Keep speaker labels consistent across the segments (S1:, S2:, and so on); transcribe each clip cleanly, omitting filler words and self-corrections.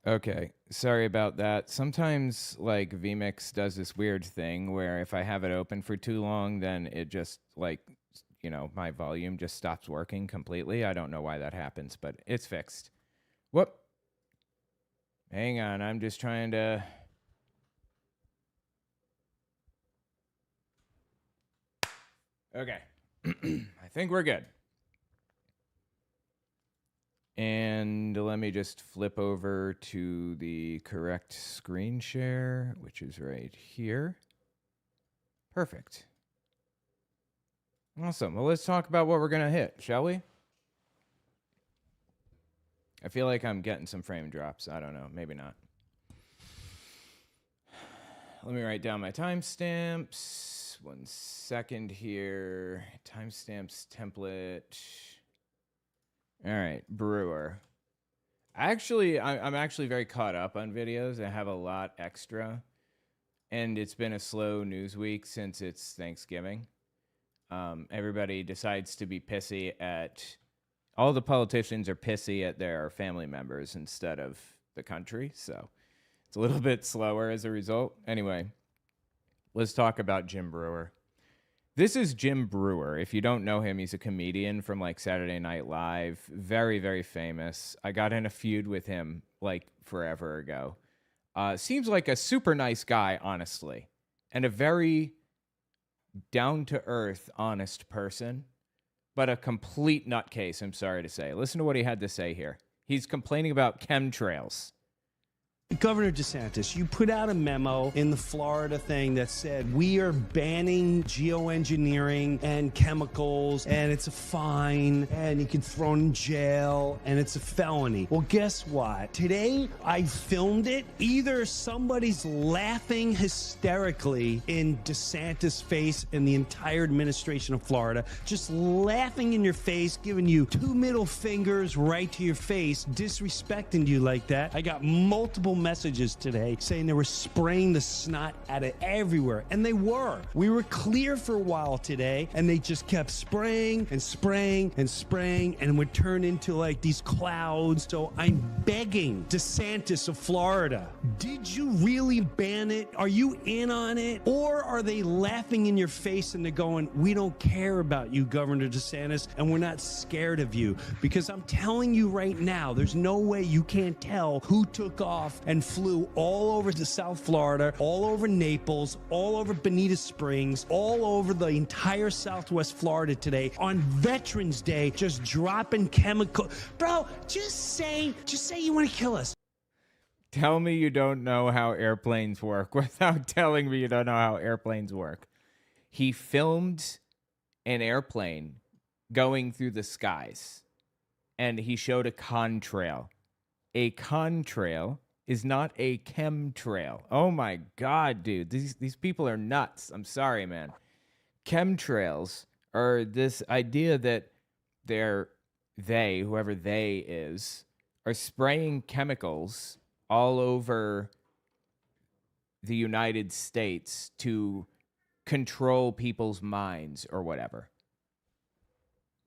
S1: Okay, sorry about that. Sometimes, like, vMix does this weird thing where if I have it open for too long, then it just, like, my volume just stops working completely. I don't know why that happens, but it's fixed. Whoop. Hang on, I'm just trying to. Okay. I think we're good. And let me just flip over to the correct screen share, which is right here. Perfect. Awesome. Well, let's talk about what we're going to hit, shall we? I feel like I'm getting some frame drops. I don't know. Maybe not. Let me write down my timestamps. 1 second here. Timestamps template. All right, Breuer. I'm actually very caught up on videos. I have a lot extra. And it's been a slow news week since it's Thanksgiving. Everybody decides to be pissy at... All the politicians are pissy at their family members instead of the country. So it's a little bit slower as a result. Anyway, let's talk about Jim Breuer. This is Jim Breuer. If you don't know him, he's a comedian from like Saturday Night Live. Very, very famous. I got in a feud with him like forever ago. Seems like a super nice guy, honestly, and a very down-to-earth, honest person, but a complete nutcase, I'm sorry to say. Listen to what he had to say here. He's complaining about chemtrails.
S2: Governor DeSantis, you put out a memo in the Florida thing that said we are banning geoengineering and chemicals, and it's a fine, and you can throw in jail, and it's a felony. Well, guess what? Today, I filmed it. Either somebody's laughing hysterically in DeSantis' face and the entire administration of Florida, just laughing in your face, giving you 2 middle fingers right to your face, disrespecting you like that. I got multiple messages today saying they were spraying the snot out of everywhere, and they were. We were clear for a while today, and they just kept spraying and spraying and spraying, and would turn into like these clouds. So I'm begging DeSantis of Florida, did you really ban it? Are you in on it? Or are they laughing in your face and they're going, we don't care about you, Governor DeSantis, and we're not scared of you? Because I'm telling you right now, there's no way you can't tell who took off and flew all over to South Florida, all over Naples, all over Bonita Springs, all over the entire Southwest Florida today on Veterans Day, just dropping chemical. Bro, just say you want to kill us.
S1: Tell me you don't know how airplanes work without telling me you don't know how airplanes work. He filmed an airplane going through the skies, and he showed a contrail. A contrail is not a chemtrail. Oh my God, dude. These people are nuts. I'm sorry, man. Chemtrails are this idea that whoever they is, are spraying chemicals all over the United States to control people's minds or whatever.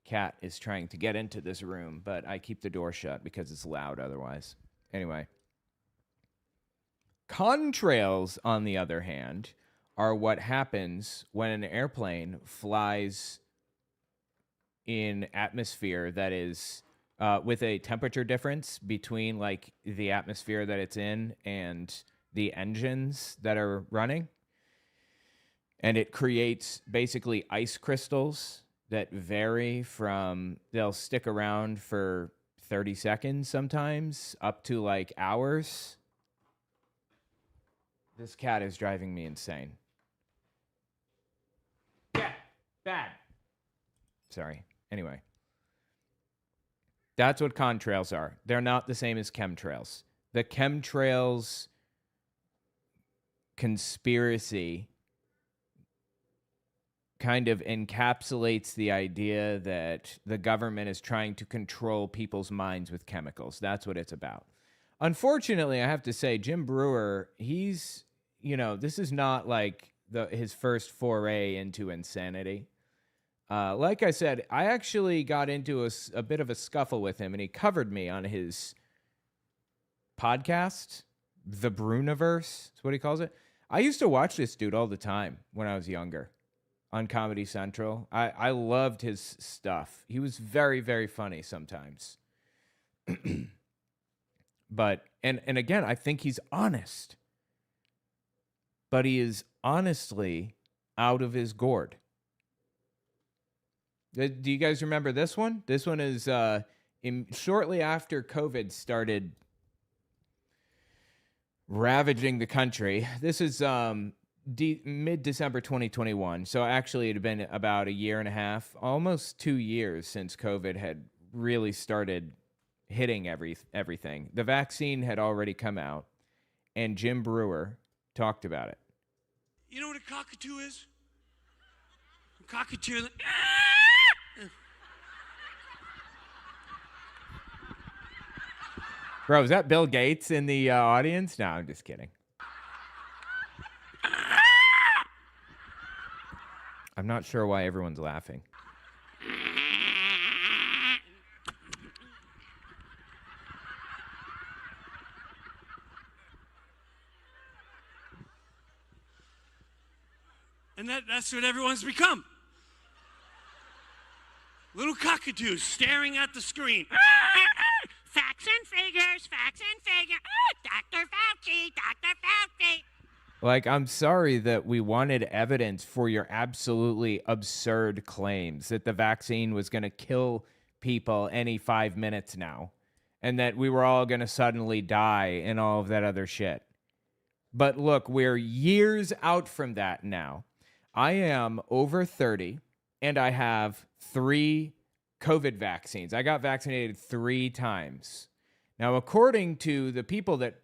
S1: Cat is trying to get into this room, but I keep the door shut because it's loud otherwise. Anyway. Contrails, on the other hand, are what happens when an airplane flies in atmosphere that is with a temperature difference between like the atmosphere that it's in and the engines that are running. And it creates basically ice crystals that vary from, they'll stick around for 30 seconds sometimes, up to like hours. This cat is driving me insane. Yeah, bad. Sorry. Anyway. That's what contrails are. They're not the same as chemtrails. The chemtrails conspiracy kind of encapsulates the idea that the government is trying to control people's minds with chemicals. That's what it's about. Unfortunately, I have to say, Jim Breuer, he's, this is not like his first foray into insanity. Like I said, I actually got into a bit of a scuffle with him, and he covered me on his podcast, the Bruniverse, is what he calls it. I used to watch this dude all the time when I was younger on Comedy Central. I loved his stuff. He was very, very funny sometimes. But, and again, I think he's honest. But he is honestly out of his gourd. Do you guys remember this one? This one is shortly after COVID started ravaging the country. This is mid-December 2021. So actually it had been about a year and a half, almost 2 years since COVID had really started hitting everything. The vaccine had already come out, and Jim Breuer talked about it.
S3: You know what a cockatoo is? A cockatoo.
S1: Bro, is that Bill Gates in the audience? No, I'm just kidding. I'm not sure why everyone's laughing.
S3: And that's what everyone's become. Little cockatoos staring at the screen.
S4: Facts and figures, facts and figures. Dr. Fauci, Dr. Fauci.
S1: Like, I'm sorry that we wanted evidence for your absolutely absurd claims that the vaccine was going to kill people any 5 minutes now, and that we were all going to suddenly die and all of that other shit. But look, we're years out from that now. I am over 30, and I have 3 COVID vaccines. I got vaccinated 3 times. Now, according to the people that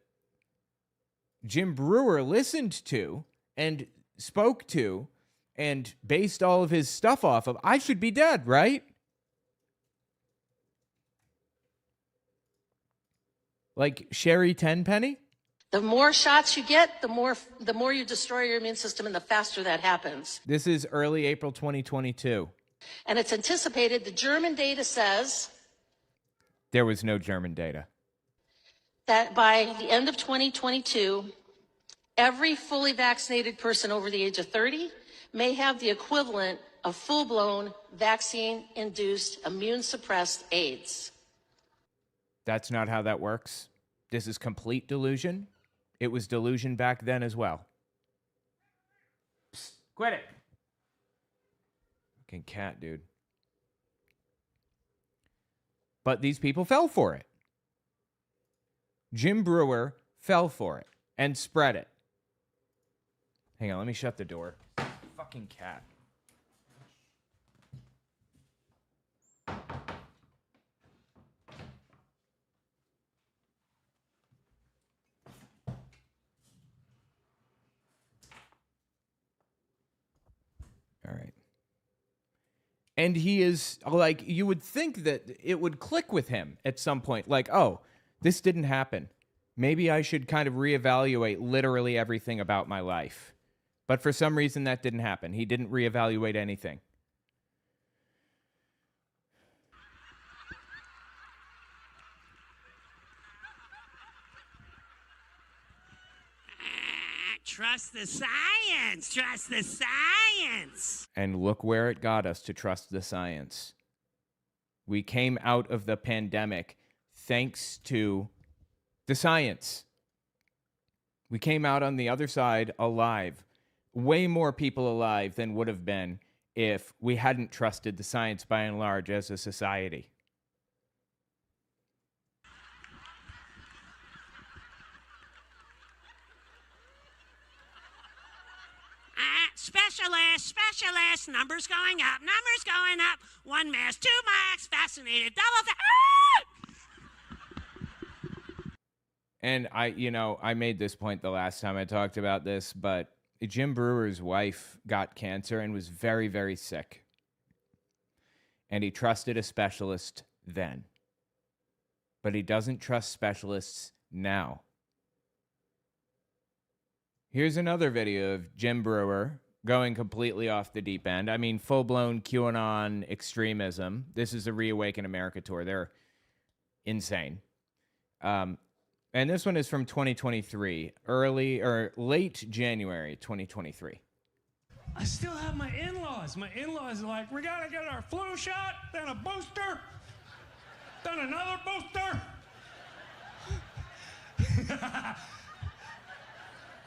S1: Jim Breuer listened to and spoke to and based all of his stuff off of, I should be dead, right? Like Sherry Tenpenny?
S5: The more shots you get, the more you destroy your immune system and the faster that happens.
S1: This is early April 2022.
S5: And it's anticipated, the German data says
S1: There was no German data.
S5: that by the end of 2022, every fully vaccinated person over the age of 30 may have the equivalent of full-blown vaccine-induced immune-suppressed AIDS.
S1: That's not how that works. This is complete delusion. It was delusion back then as well. Psst, quit it. Fucking cat, dude. But these people fell for it. Jim Breuer fell for it and spread it. Hang on, let me shut the door. Fucking cat. All right. And he is like, you would think that it would click with him at some point. Like, oh, this didn't happen. Maybe I should kind of reevaluate literally everything about my life. But for some reason, that didn't happen. He didn't reevaluate anything.
S4: Trust the science. Trust the science.
S1: And look where it got us to trust the science. We came out of the pandemic thanks to the science. We came out on the other side alive. Way more people alive than would have been if we hadn't trusted the science by and large as a society.
S4: Specialist, numbers going up, one mask, 2 masks, vaccinated, double
S1: And I made this point the last time I talked about this, but Jim Brewer's wife got cancer and was very, very sick. And he trusted a specialist then. But he doesn't trust specialists now. Here's another video of Jim Breuer going completely off the deep end. I mean, full-blown QAnon extremism. This is the Reawaken America tour. They're insane. And this one is from 2023, early or late January 2023.
S2: I still have my in-laws. My in-laws are like, we gotta get our flu shot, then a booster, then another booster.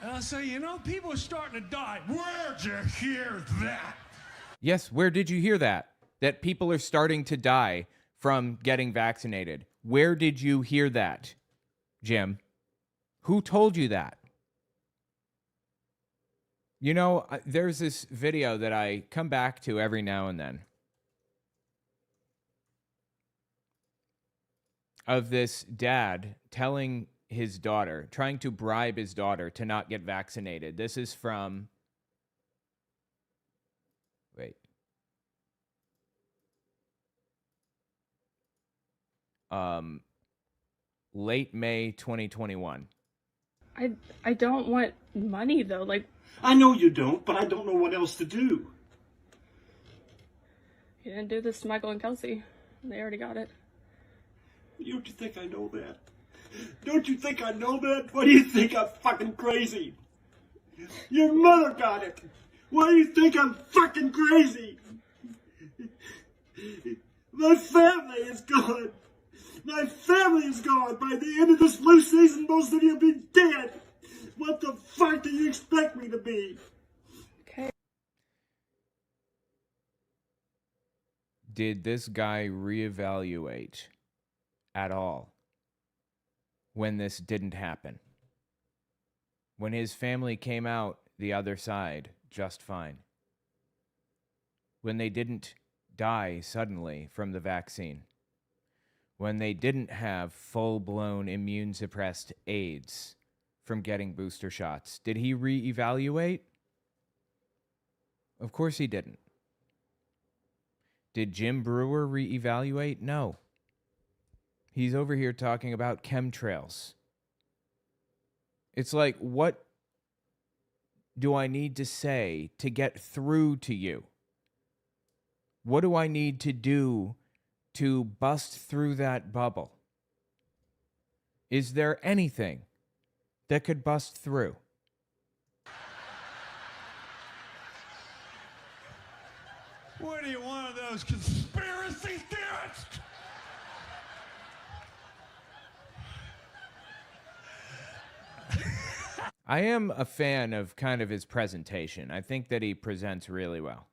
S2: And I'll say, you know, people are starting to die. Where'd you hear that?
S1: Yes, where did you hear that? That people are starting to die from getting vaccinated. Where did you hear that, Jim? Who told you that? You know, there's this video that I come back to every now and then of this dad telling his daughter, trying to bribe his daughter to not get vaccinated. This is from, late May 2021.
S6: I don't want money though. Like,
S3: I know you don't, but I don't know what else to do.
S6: you didn't do this to Michael and Kelsey. They already got it.
S3: Don't you think I know that? Don't you think I know that? Why do you think I'm fucking crazy? Your mother got it. Why do you think I'm fucking crazy? My family is gone. My family is gone. By the end of this flu season, most of you will be dead. What the fuck do you expect me to be?
S6: Okay.
S1: Did this guy reevaluate at all when this didn't happen? When his family came out the other side just fine? When they didn't die suddenly from the vaccine? When they didn't have full-blown immune-suppressed AIDS from getting booster shots? Did he reevaluate? Of course he didn't. Did Jim Breuer reevaluate? No. He's over here talking about chemtrails. It's like, what do I need to say to get through to you? What do I need to do to bust through that bubble? Is there anything that could bust through?
S2: What are you, one of those conspiracy theorists?
S1: I am a fan of kind of his presentation. I think that he presents really well.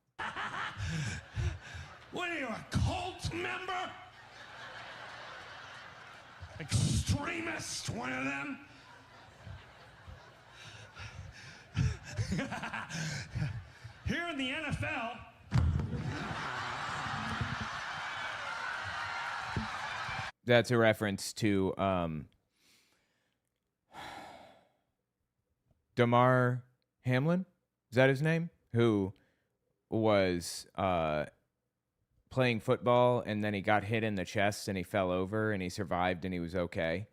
S2: What are you, a cult member? Extremist, one of them? Here in the NFL,
S1: That's a reference to Damar Hamlin, is that his name? Who was playing football and then he got hit in the chest and he fell over and he survived and he was okay.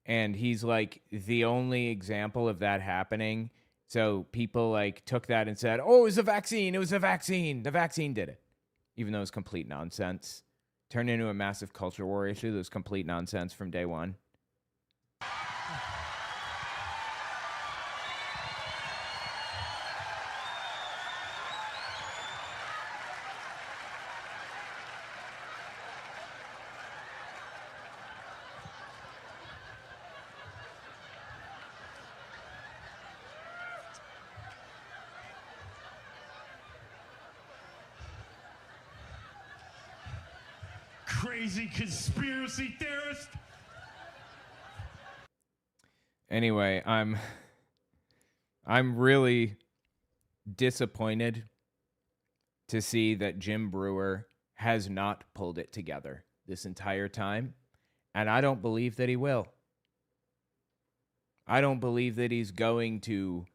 S1: And he's like the only example of that happening. So people like took that and said, oh, it was a vaccine. It was a vaccine. The vaccine did it. Even though it was complete nonsense. Turned into a massive culture war issue that was complete nonsense from day one.
S2: crazy conspiracy theorist.
S1: Anyway, I'm really disappointed to see that Jim Breuer has not pulled it together this entire time, and I don't believe that he will. I don't believe that he's going to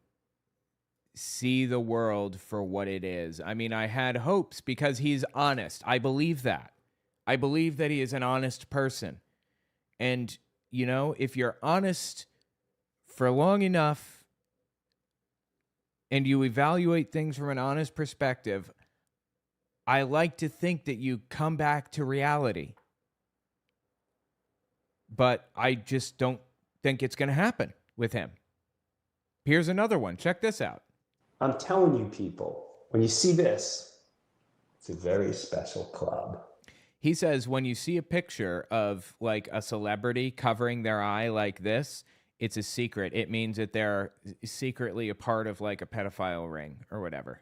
S1: see the world for what it is. I mean, I had hopes because he's honest. I believe that. I believe that he is an honest person. And, you know, if you're honest for long enough and you evaluate things from an honest perspective, I like to think that you come back to reality. But I just don't think it's going to happen with him. Here's another one. Check this out.
S7: I'm telling you, people, when you see this, it's a very special club.
S1: He says when you see a picture of like a celebrity covering their eye like this, it's a secret. It means that they're secretly a part of like a pedophile ring or whatever.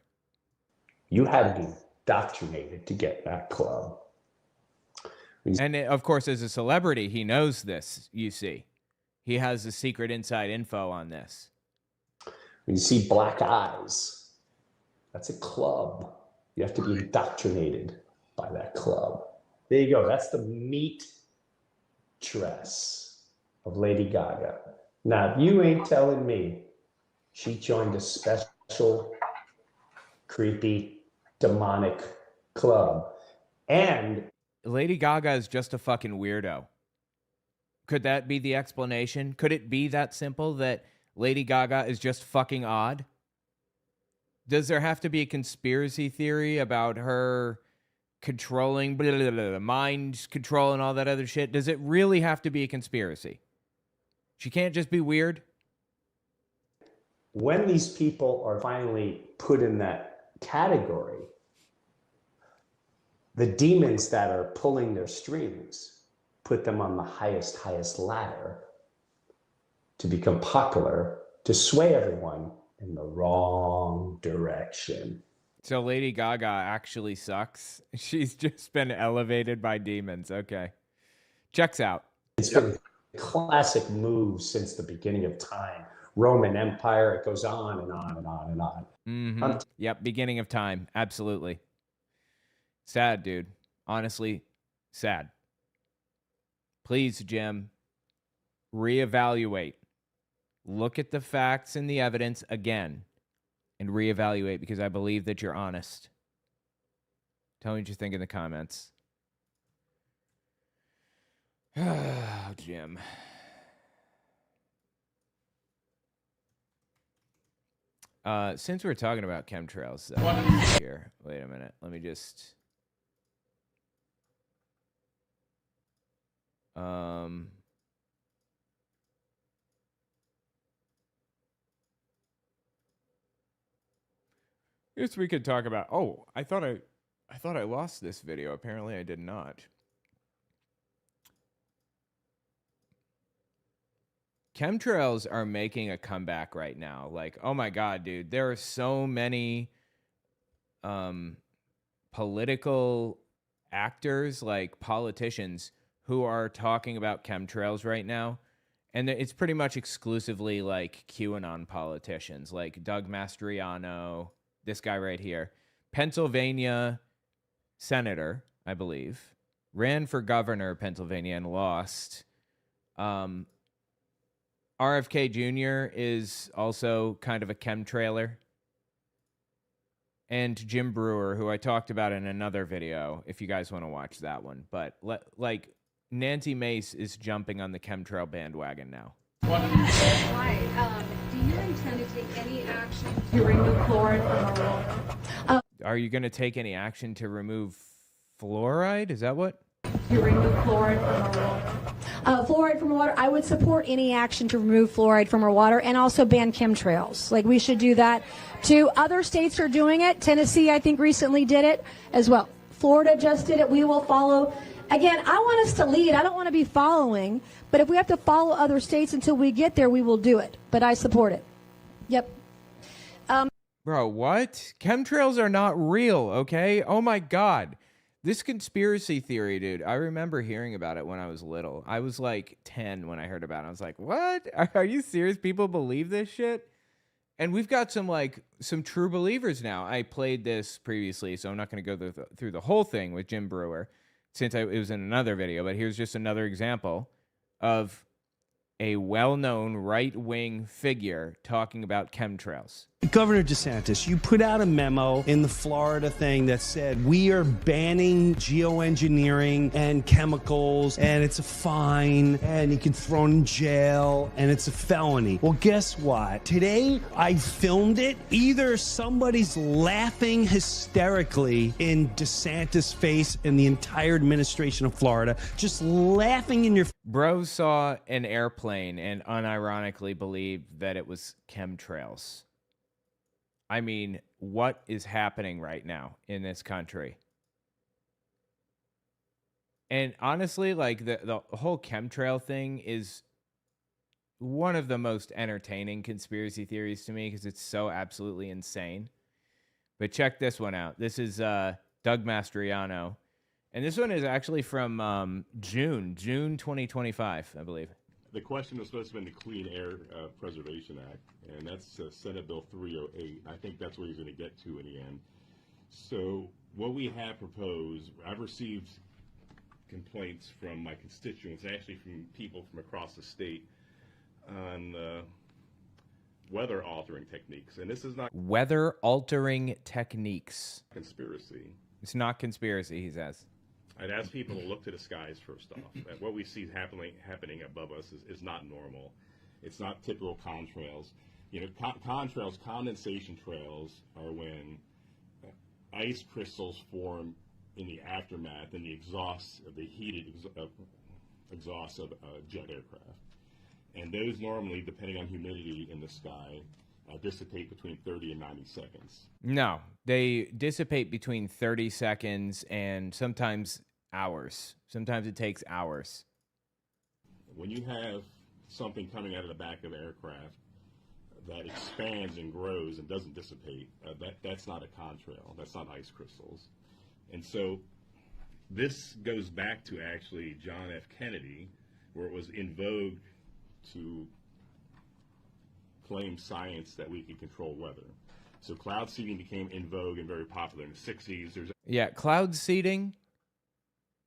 S7: You had to be indoctrinated to get that club.
S1: And of course, as a celebrity, he knows this, you see. He has the secret inside info on this.
S7: When you see black eyes, that's a club. You have to be indoctrinated by that club. There you go. That's the meat dress of Lady Gaga. Now, you ain't telling me she joined a special, creepy, demonic club. And
S1: Lady Gaga is just a fucking weirdo. Could that be the explanation? Could it be that simple that Lady Gaga is just fucking odd? Does there have to be a conspiracy theory about her controlling mind control and all that other shit? Does it really have to be a conspiracy? She can't just be weird?
S7: when these people are finally put in that category, the demons that are pulling their strings put them on the highest ladder to become popular, to sway everyone in the wrong direction.
S1: So Lady Gaga actually sucks. She's just been elevated by demons. Okay. Checks out.
S7: It's been a classic move since the beginning of time. Roman Empire, it goes on and on and on and on.
S1: Mm-hmm. Yep, beginning of time. Absolutely. Sad, dude. Honestly, sad. Please, Jim, reevaluate. Look at the facts and the evidence again and reevaluate, because I believe that you're honest. Tell me what you think in the comments. Oh, Jim. Since we're talking about chemtrails here, wait a minute. Let me just... Yes, we could talk about... Oh, I thought I lost this video. Apparently I did not. Chemtrails are making a comeback right now. Like, oh my God, dude. There are so many political actors, like politicians, who are talking about chemtrails right now. And it's pretty much exclusively like QAnon politicians, like Doug Mastriano, this guy right here, Pennsylvania senator, I believe, ran for governor of Pennsylvania and lost. RFK Jr. is also kind of a chemtrailer. And Jim Breuer, who I talked about in another video, if you guys want to watch that one. But like Nancy Mace is jumping on the chemtrail bandwagon now.
S8: Why? Do you intend to take any action to remove fluoride from our water?
S1: Are you going to take any action to remove fluoride? Is that what?
S8: To remove fluoride from our water.
S9: Fluoride from water. I would support any action to remove fluoride from our water and also ban chemtrails. Like, we should do that too. Other states are doing it. Tennessee, I think, recently did it as well. Florida just did it. We will follow. Again, I want us to lead. I don't want to be following. But if we have to follow other states until we get there, we will do it. But I support it. Yep.
S1: Bro, what? Chemtrails are not real, okay? Oh my God. This conspiracy theory, dude, I remember hearing about it when I was little. I was like 10 when I heard about it. I was like, what? Are you serious? People believe this shit? And we've got some true believers now. I played this previously, so I'm not going to go through the whole thing with Jim Breuer, since it was in another video. But here's just another example of a well-known right-wing figure talking about chemtrails.
S2: Governor DeSantis, you put out a memo in the Florida thing that said we are banning geoengineering and chemicals, and it's a fine, and you can throw in jail, and it's a felony. Well, guess what? Today, I filmed it. Either somebody's laughing hysterically in DeSantis' face and the entire administration of Florida, just laughing in your...
S1: Bro saw an airplane and unironically believed that it was chemtrails. I mean, what is happening right now in this country? And honestly, like the whole chemtrail thing is one of the most entertaining conspiracy theories to me because it's so absolutely insane. But check this one out. This is Doug Mastriano. And this one is actually from June 2025, I believe.
S10: The question was supposed to be the Clean Air Preservation Act, and that's Senate Bill 308. I think that's what he's going to get to in the end. So what we have proposed, I've received complaints from my constituents, actually from people from across the state, on weather-altering techniques. And this is not
S1: weather-altering techniques.
S10: Conspiracy.
S1: It's not conspiracy, he says.
S10: I'd ask people to look to the skies first off. And what we see happening above us is not normal. It's not typical contrails. You know, contrails, condensation trails, are when ice crystals form in the aftermath and the exhaust of the heated exhaust of jet aircraft. And those normally, depending on humidity in the sky, dissipate between 30 and 90 seconds.
S1: No, they dissipate between 30 seconds and sometimes hours. Sometimes it takes hours.
S10: When you have something coming out of the back of an aircraft that expands and grows and doesn't dissipate, that's not a contrail. That's not ice crystals. And so this goes back to actually John F. Kennedy, where it was in vogue to claim science that we could control weather. So cloud seeding became in vogue and very popular in the 60s.
S1: Yeah, cloud seeding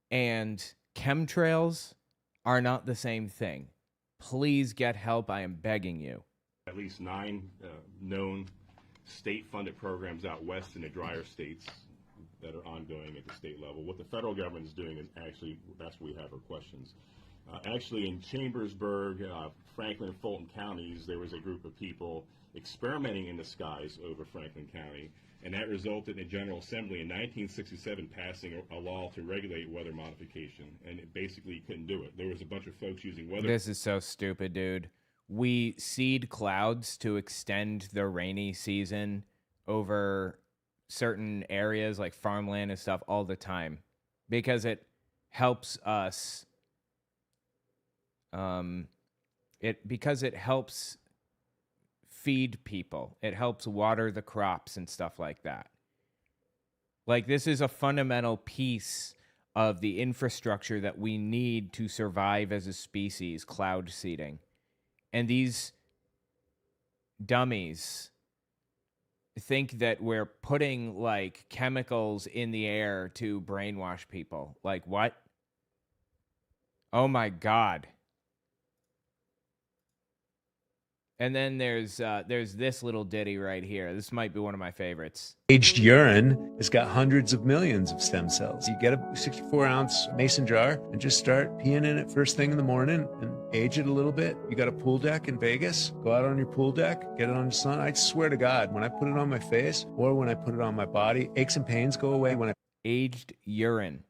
S1: and chemtrails are not the same thing. Please get help. I am begging you.
S10: At least 9 known state-funded programs out west in the drier states that are ongoing at the state level. What the federal government is doing is actually, that's where we have our questions. Actually, in Chambersburg, Franklin and Fulton counties, there was a group of people experimenting in the skies over Franklin County, and that resulted in a General Assembly in 1967 passing a law to regulate weather modification, and it basically couldn't do it. There was a bunch of folks using weather...
S1: This is so stupid, dude. We seed clouds to extend the rainy season over certain areas like farmland and stuff all the time because it helps us... because it helps feed people. It helps water the crops and stuff like that. Like, this is a fundamental piece of the infrastructure that we need to survive as a species, cloud seeding. And these dummies think that we're putting, like, chemicals in the air to brainwash people. Like, what? Oh, my God. And then there's this little ditty right here. This might be one of my favorites.
S11: Aged urine has got hundreds of millions of stem cells. You get a 64-ounce mason jar and just start peeing in it first thing in the morning and age it a little bit. You got a pool deck in Vegas, go out on your pool deck, get it on the sun. I swear to God, when I put it on my face or when I put it on my body, aches and pains go away when I...
S1: Aged urine.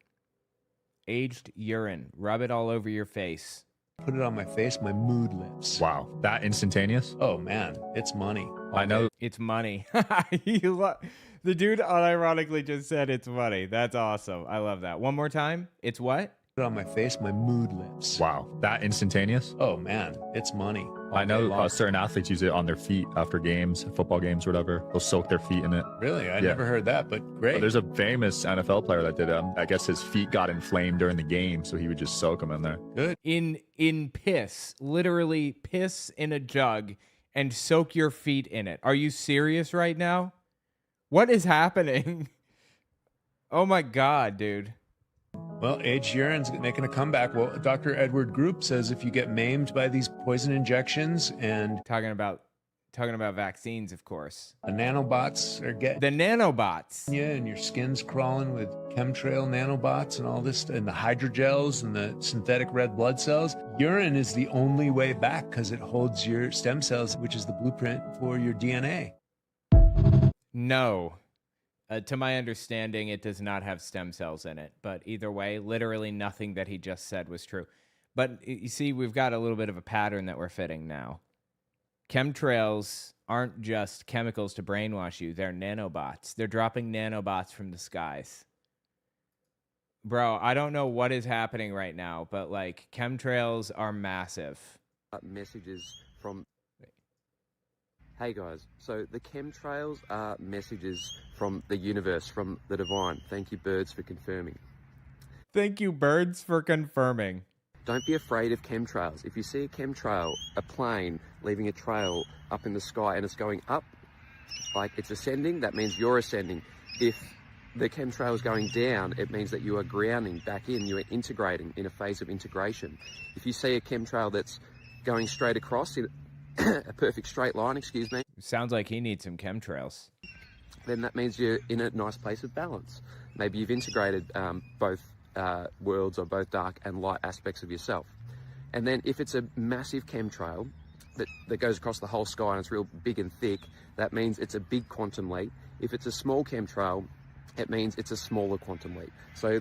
S1: Aged urine. Rub it all over your face.
S11: Put it on my face, my mood lifts.
S12: Wow, that instantaneous?
S11: Oh man, it's money.
S12: I know.
S1: It's money. The dude unironically just said it's money. That's awesome. I love that. One more time. It's what?
S11: Put it on my face, my mood lifts.
S12: Wow, that instantaneous?
S11: Oh man, it's money.
S12: I know certain athletes use it on their feet after games, football games, or whatever. They'll soak their feet in it.
S11: Really? I never heard that, but great.
S12: But there's a famous NFL player that did it. I guess his feet got inflamed during the game, so he would just soak them in there.
S11: Good.
S1: In piss. Literally piss in a jug and soak your feet in it. Are you serious right now? What is happening? Oh my God, dude.
S11: Well, aged urine's making a comeback. Well, Dr. Edward Group says if you get maimed by these poison injections and...
S1: Talking about Talking about vaccines, of course.
S11: The nanobots are getting
S1: the nanobots.
S11: Yeah, and your skin's crawling with chemtrail nanobots and all this, and the hydrogels and the synthetic red blood cells. Urine is the only way back because it holds your stem cells, which is the blueprint for your DNA.
S1: No. To my understanding, it does not have stem cells in it. But either way, literally nothing that he just said was true. But you see, we've got a little bit of a pattern that we're fitting now. Chemtrails aren't just chemicals to brainwash you. They're nanobots. They're dropping nanobots from the skies. Bro, I don't know what is happening right now, but like chemtrails are massive.
S13: Messages from... Hey guys, so the chemtrails are messages from the universe, from the divine. Thank you, birds, for confirming.
S1: Thank you, birds, for confirming.
S13: Don't be afraid of chemtrails. If you see a chemtrail, a plane leaving a trail up in the sky and it's going up, like it's ascending, that means you're ascending. If the chemtrail is going down, it means that you are grounding back in, you are integrating in a phase of integration. If you see a chemtrail that's going straight across in a perfect straight line, excuse me.
S1: Sounds like he needs some chemtrails.
S13: Then that means you're in a nice place of balance. Maybe you've integrated both worlds, or both dark and light aspects of yourself. And then if it's a massive chemtrail that goes across the whole sky and it's real big and thick, that means it's a big quantum leap. If it's a small chemtrail, it means it's a smaller quantum leap. So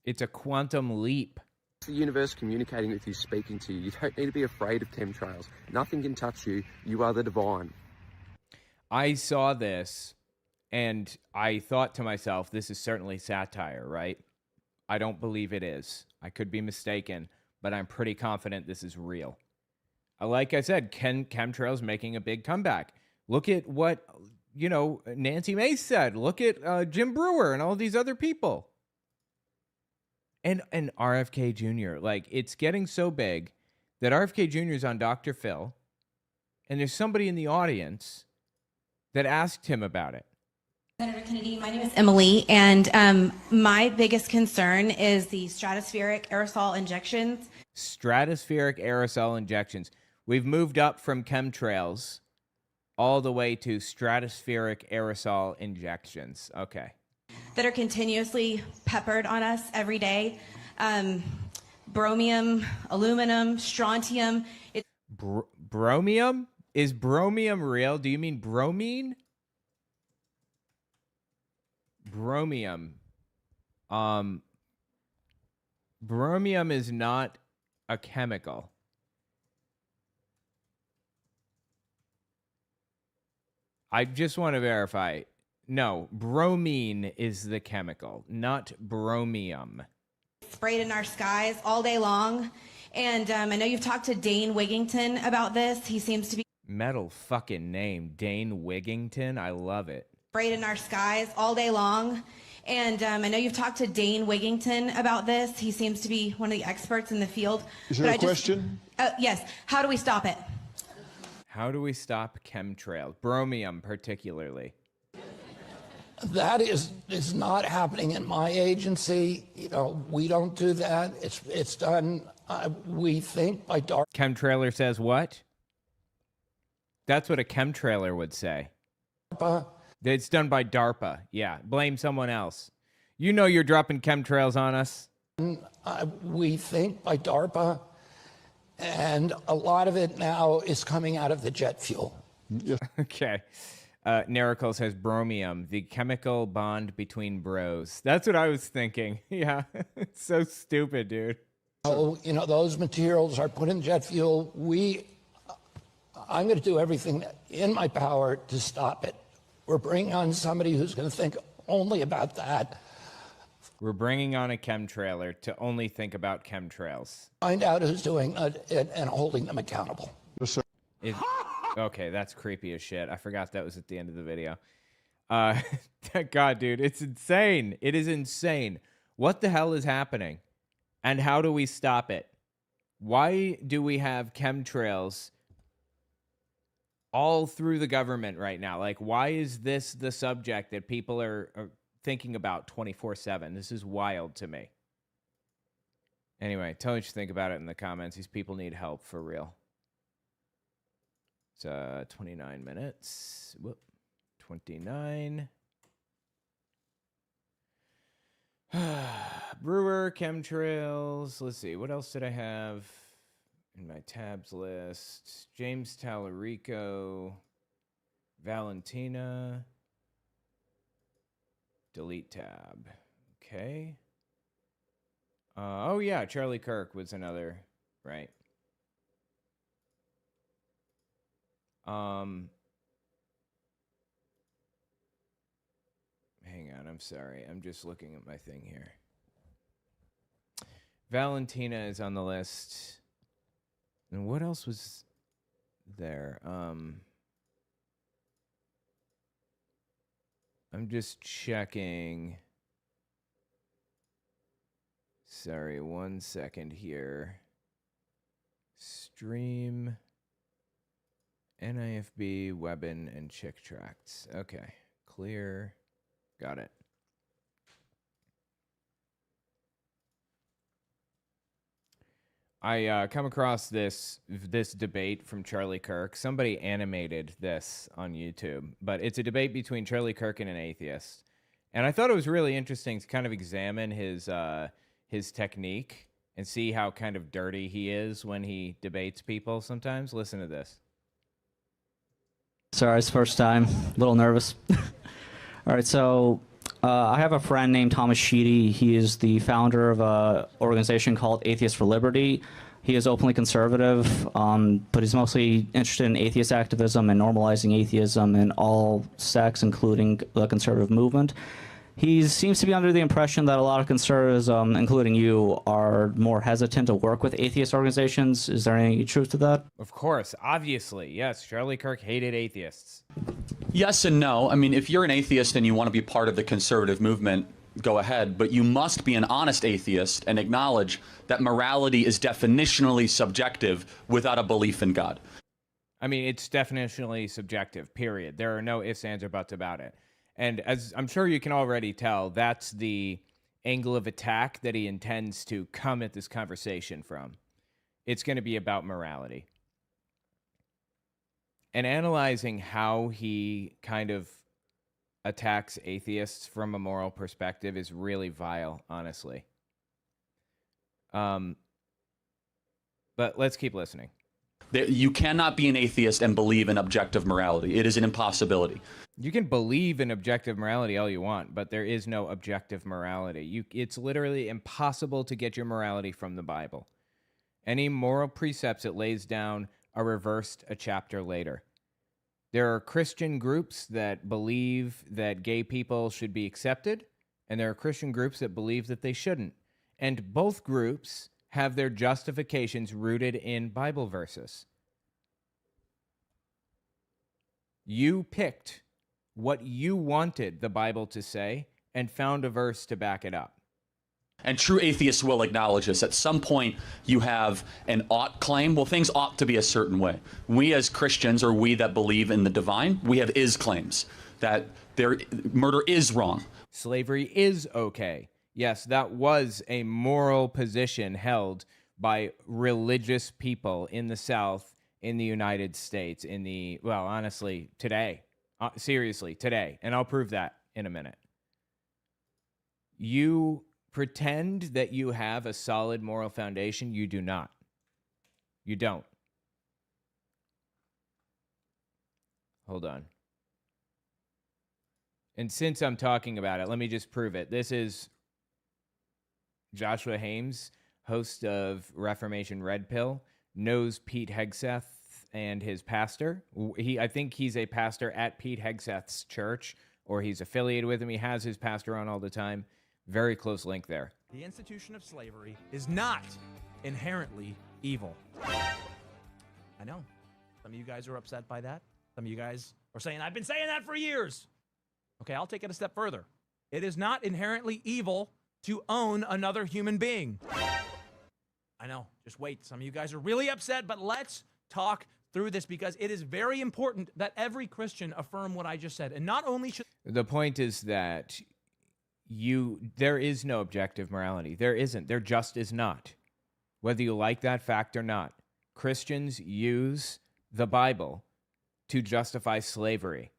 S13: it's
S1: a quantum leap.
S13: It's the universe communicating with you, speaking to you. You don't need to be afraid of chemtrails. Nothing can touch you. You are the divine.
S1: I saw this and I thought to myself, this is certainly satire, right? I don't believe it is. I could be mistaken, but I'm pretty confident this is real. Like I said, chemtrails making a big comeback. Look at what, Nancy Mace said. Look at Jim Breuer and all these other people. And RFK Jr. Like, it's getting so big that RFK Jr. is on Dr. Phil, and there's somebody in the audience that asked him about it.
S14: Senator Kennedy, my name is Emily, and my biggest concern is the stratospheric aerosol injections.
S1: Stratospheric aerosol injections. We've moved up from chemtrails all the way to stratospheric aerosol injections. Okay.
S14: That are continuously peppered on us every day. Bromium, aluminum, strontium.
S1: Bromium? Is bromium real? Do you mean bromine? Bromium. Bromium is not a chemical. I just want to verify. No, bromine is the chemical, not bromium.
S14: Sprayed in our skies all day long. And I know you've talked to Dane Wigington about this. He seems to be...
S1: Metal fucking name, Dane Wigington. I love it.
S14: Sprayed in our skies all day long. And I know you've talked to Dane Wigington about this. He seems to be one of the experts in the field.
S15: Is there a question?
S14: Yes. How do we stop it?
S1: How do we stop chemtrail? Bromium, particularly.
S16: That is not happening in my agency. We don't do that. It's done, we think, by DARPA.
S1: Chemtrailer says what? That's what a chemtrailer would say.
S16: DARPA.
S1: It's done by DARPA. Yeah, blame someone else. You know you're dropping chemtrails on us.
S16: We think by DARPA, and a lot of it now is coming out of the jet fuel.
S1: Okay. Nerical says bromium, the chemical bond between bros. That's what I was thinking. Yeah, it's so stupid, dude.
S16: So, those materials are put in jet fuel. I'm going to do everything in my power to stop it. We're bringing on somebody who's going to think only about that.
S1: We're bringing on a chemtrailer to only think about chemtrails.
S16: Find out who's doing it and holding them accountable.
S15: Yes, sir.
S1: Okay, that's creepy as shit. I forgot that was at the end of the video. God, dude, it's insane. It is insane. What the hell is happening? And how do we stop it? Why do we have chemtrails all through the government right now? Like, why is this the subject that people are thinking about 24/7? This is wild to me. Anyway, tell me what you think about it in the comments. These people need help for real. It's 29 minutes. Whoop. 29. Breuer, chemtrails. Let's see. What else did I have in my tabs list? James Tallarico. Valentina. Delete tab. Okay. Oh, yeah. Charlie Kirk was another. Right. Hang on, I'm sorry. I'm just looking at my thing here. Valentina is on the list. And what else was there? I'm just checking. Sorry, 1 second here. Stream, NIFB, Webbin, and Chick Tracts. Okay, clear. Got it. I come across this debate from Charlie Kirk. Somebody animated this on YouTube, but it's a debate between Charlie Kirk and an atheist. And I thought it was really interesting to kind of examine his technique and see how kind of dirty he is when he debates people sometimes. Listen to this.
S15: Sorry, it's first time. A little nervous. All right, so I have a friend named Thomas Sheedy. He is the founder of an organization called Atheists for Liberty. He is openly conservative, but he's mostly interested in atheist activism and normalizing atheism in all sects, including the conservative movement. He seems to be under the impression that a lot of conservatives, including you, are more hesitant to work with atheist organizations. Is there any truth to that?
S1: Of course, obviously, yes. Charlie Kirk hated atheists.
S17: Yes and no. I mean, if you're an atheist and you want to be part of the conservative movement, go ahead. But you must be an honest atheist and acknowledge that morality is definitionally subjective without a belief in God.
S1: I mean, it's definitionally subjective, period. There are no ifs, ands, or buts about it. And as I'm sure you can already tell, that's the angle of attack that he intends to come at this conversation from. It's going to be about morality. And analyzing how he kind of attacks atheists from a moral perspective is really vile, honestly. But let's keep listening.
S17: You cannot be an atheist and believe in objective morality. It is an impossibility.
S1: You can believe in objective morality all you want, but there is no objective morality. It's literally impossible to get your morality from the Bible. Any moral precepts it lays down are reversed a chapter later. There are Christian groups that believe that gay people should be accepted, and there are Christian groups that believe that they shouldn't. And both groups have their justifications rooted in Bible verses. You picked what you wanted the Bible to say and found a verse to back it up.
S17: And true atheists will acknowledge this. At some point, you have an ought claim. Well, things ought to be a certain way. We as Christians, or we that believe in the divine, we have is claims that murder is wrong.
S1: Slavery is okay. Yes, that was a moral position held by religious people in the South, in the United States, honestly, today. Seriously, today. And I'll prove that in a minute. You pretend that you have a solid moral foundation. You do not. You don't. Hold on. And since I'm talking about it, let me just prove it. This is Joshua Hames, host of Reformation Red Pill, knows Pete Hegseth and his pastor. I think he's a pastor at Pete Hegseth's church, or he's affiliated with him. He has his pastor on all the time. Very close link there.
S18: The institution of slavery is not inherently evil. I know. Some of you guys are upset by that. Some of you guys are saying, I've been saying that for years. Okay, I'll take it a step further. It is not inherently evil to own another human being. I know. Just wait. Some of you guys are really upset, but let's talk through this, because it is very important that every Christian affirm what I just said. And not only should...
S1: The point is that there is no objective morality. There isn't. There just is not. Whether you like that fact or not. Christians use the Bible to justify slavery.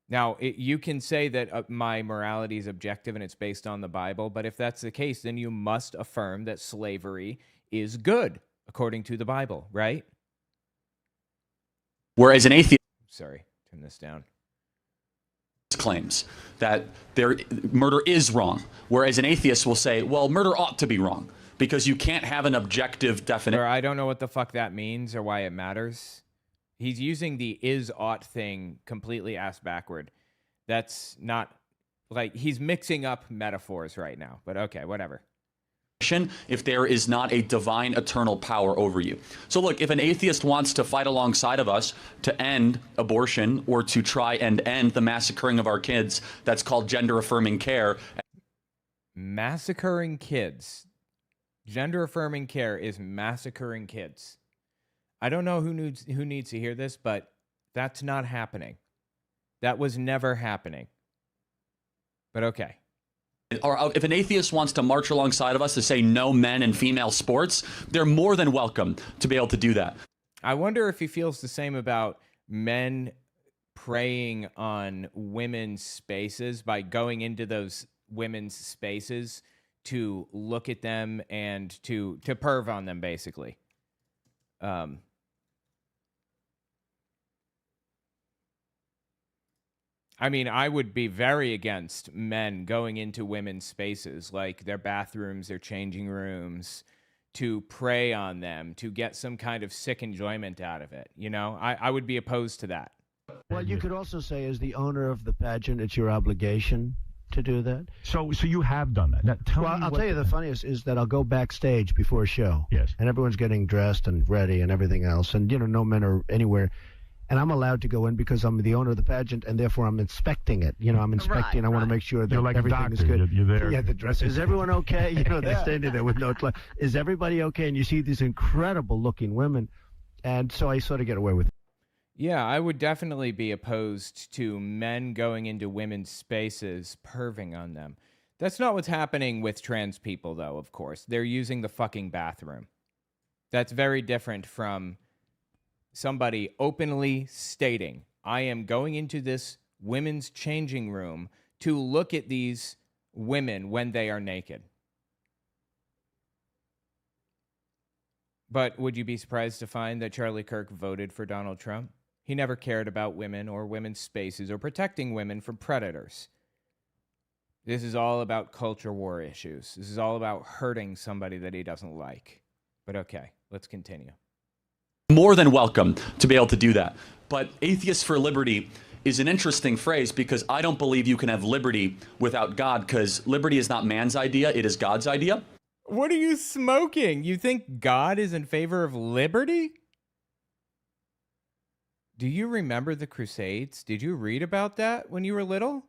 S1: Now, you can say that my morality is objective and it's based on the Bible, but if that's the case, then you must affirm that slavery is good according to the Bible, right?
S17: Whereas an atheist
S1: Sorry, turn this down.
S17: claims that murder is wrong, whereas an atheist will say, well, murder ought to be wrong because you can't have an objective definition.
S1: Or I don't know what the fuck that means or why it matters. He's using the is ought thing completely ass backward. That's not like he's mixing up metaphors right now, but okay, whatever.
S17: If there is not a divine eternal power over you. So look, if an atheist wants to fight alongside of us to end abortion or to try and end the massacring of our kids, that's called gender affirming care.
S1: Massacring kids. Gender affirming care is massacring kids. I don't know who needs to hear this, but that's not happening. That was never happening. But okay.
S17: Or if an atheist wants to march alongside of us to say no men and female sports, they're more than welcome to be able to do that.
S1: I wonder if he feels the same about men preying on women's spaces by going into those women's spaces to look at them and to perv on them, basically. I mean, I would be very against men going into women's spaces, like their bathrooms, their changing rooms, to prey on them, to get some kind of sick enjoyment out of it. You know, I would be opposed to that.
S19: Well, you could also say, as the owner of the pageant, it's your obligation to do that.
S20: So you have done that. Now,
S19: I'll tell you the funniest is that I'll go backstage before a show.
S20: Yes.
S19: And everyone's getting dressed and ready and everything else. And, no men are anywhere. And I'm allowed to go in because I'm the owner of the pageant, and therefore I'm inspecting it. I'm inspecting. I want to make sure that
S20: like
S19: everything is good.
S20: You're there.
S19: Yeah, the dress. Is everyone okay? They're standing there with no clothes. Is everybody okay? And you see these incredible-looking women. And so I sort of get away with it.
S1: Yeah, I would definitely be opposed to men going into women's spaces, perving on them. That's not what's happening with trans people, though, of course. They're using the fucking bathroom. That's very different from somebody openly stating, I am going into this women's changing room to look at these women when they are naked. But would you be surprised to find that Charlie Kirk voted for Donald Trump? He never cared about women or women's spaces or protecting women from predators. This is all about culture war issues. This is all about hurting somebody that he doesn't like. But okay, let's continue.
S17: More than welcome to be able to do that. But Atheists for Liberty is an interesting phrase because I don't believe you can have liberty without God, because liberty is not man's idea, it is God's idea.
S1: What are you smoking? You think God is in favor of liberty? Do you remember the Crusades? Did you read about that when you were little?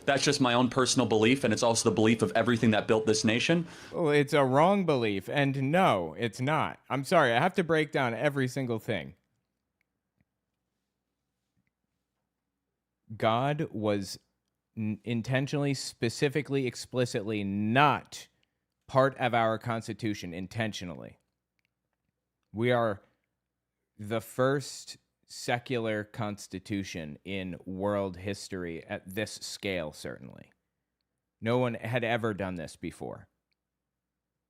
S17: That's just my own personal belief, and it's also the belief of everything that built this nation.
S1: Well, it's a wrong belief, and no, it's not. I'm sorry, I have to break down every single thing. God was intentionally, specifically, explicitly not part of our Constitution intentionally. We are the first secular constitution in world history at this scale, certainly. No one had ever done this before.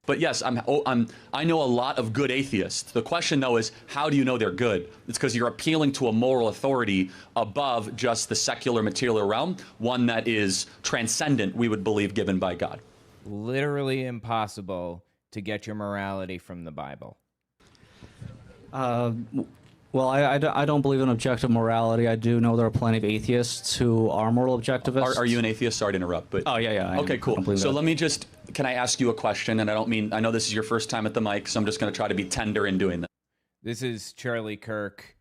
S17: But yes, I know a lot of good atheists. The question, though, is how do you know they're good? It's because you're appealing to a moral authority above just the secular material realm, one that is transcendent, we would believe, given by God.
S1: Literally impossible to get your morality from the Bible.
S15: Well, I don't believe in objective morality. I do know there are plenty of atheists who are moral objectivists.
S17: Are you an atheist? Sorry to interrupt. But
S15: oh, yeah.
S17: Okay, cool. So let me just, can I ask you a question? And I know this is your first time at the mic, so I'm just going to try to be tender in doing this.
S1: This is Charlie Kirk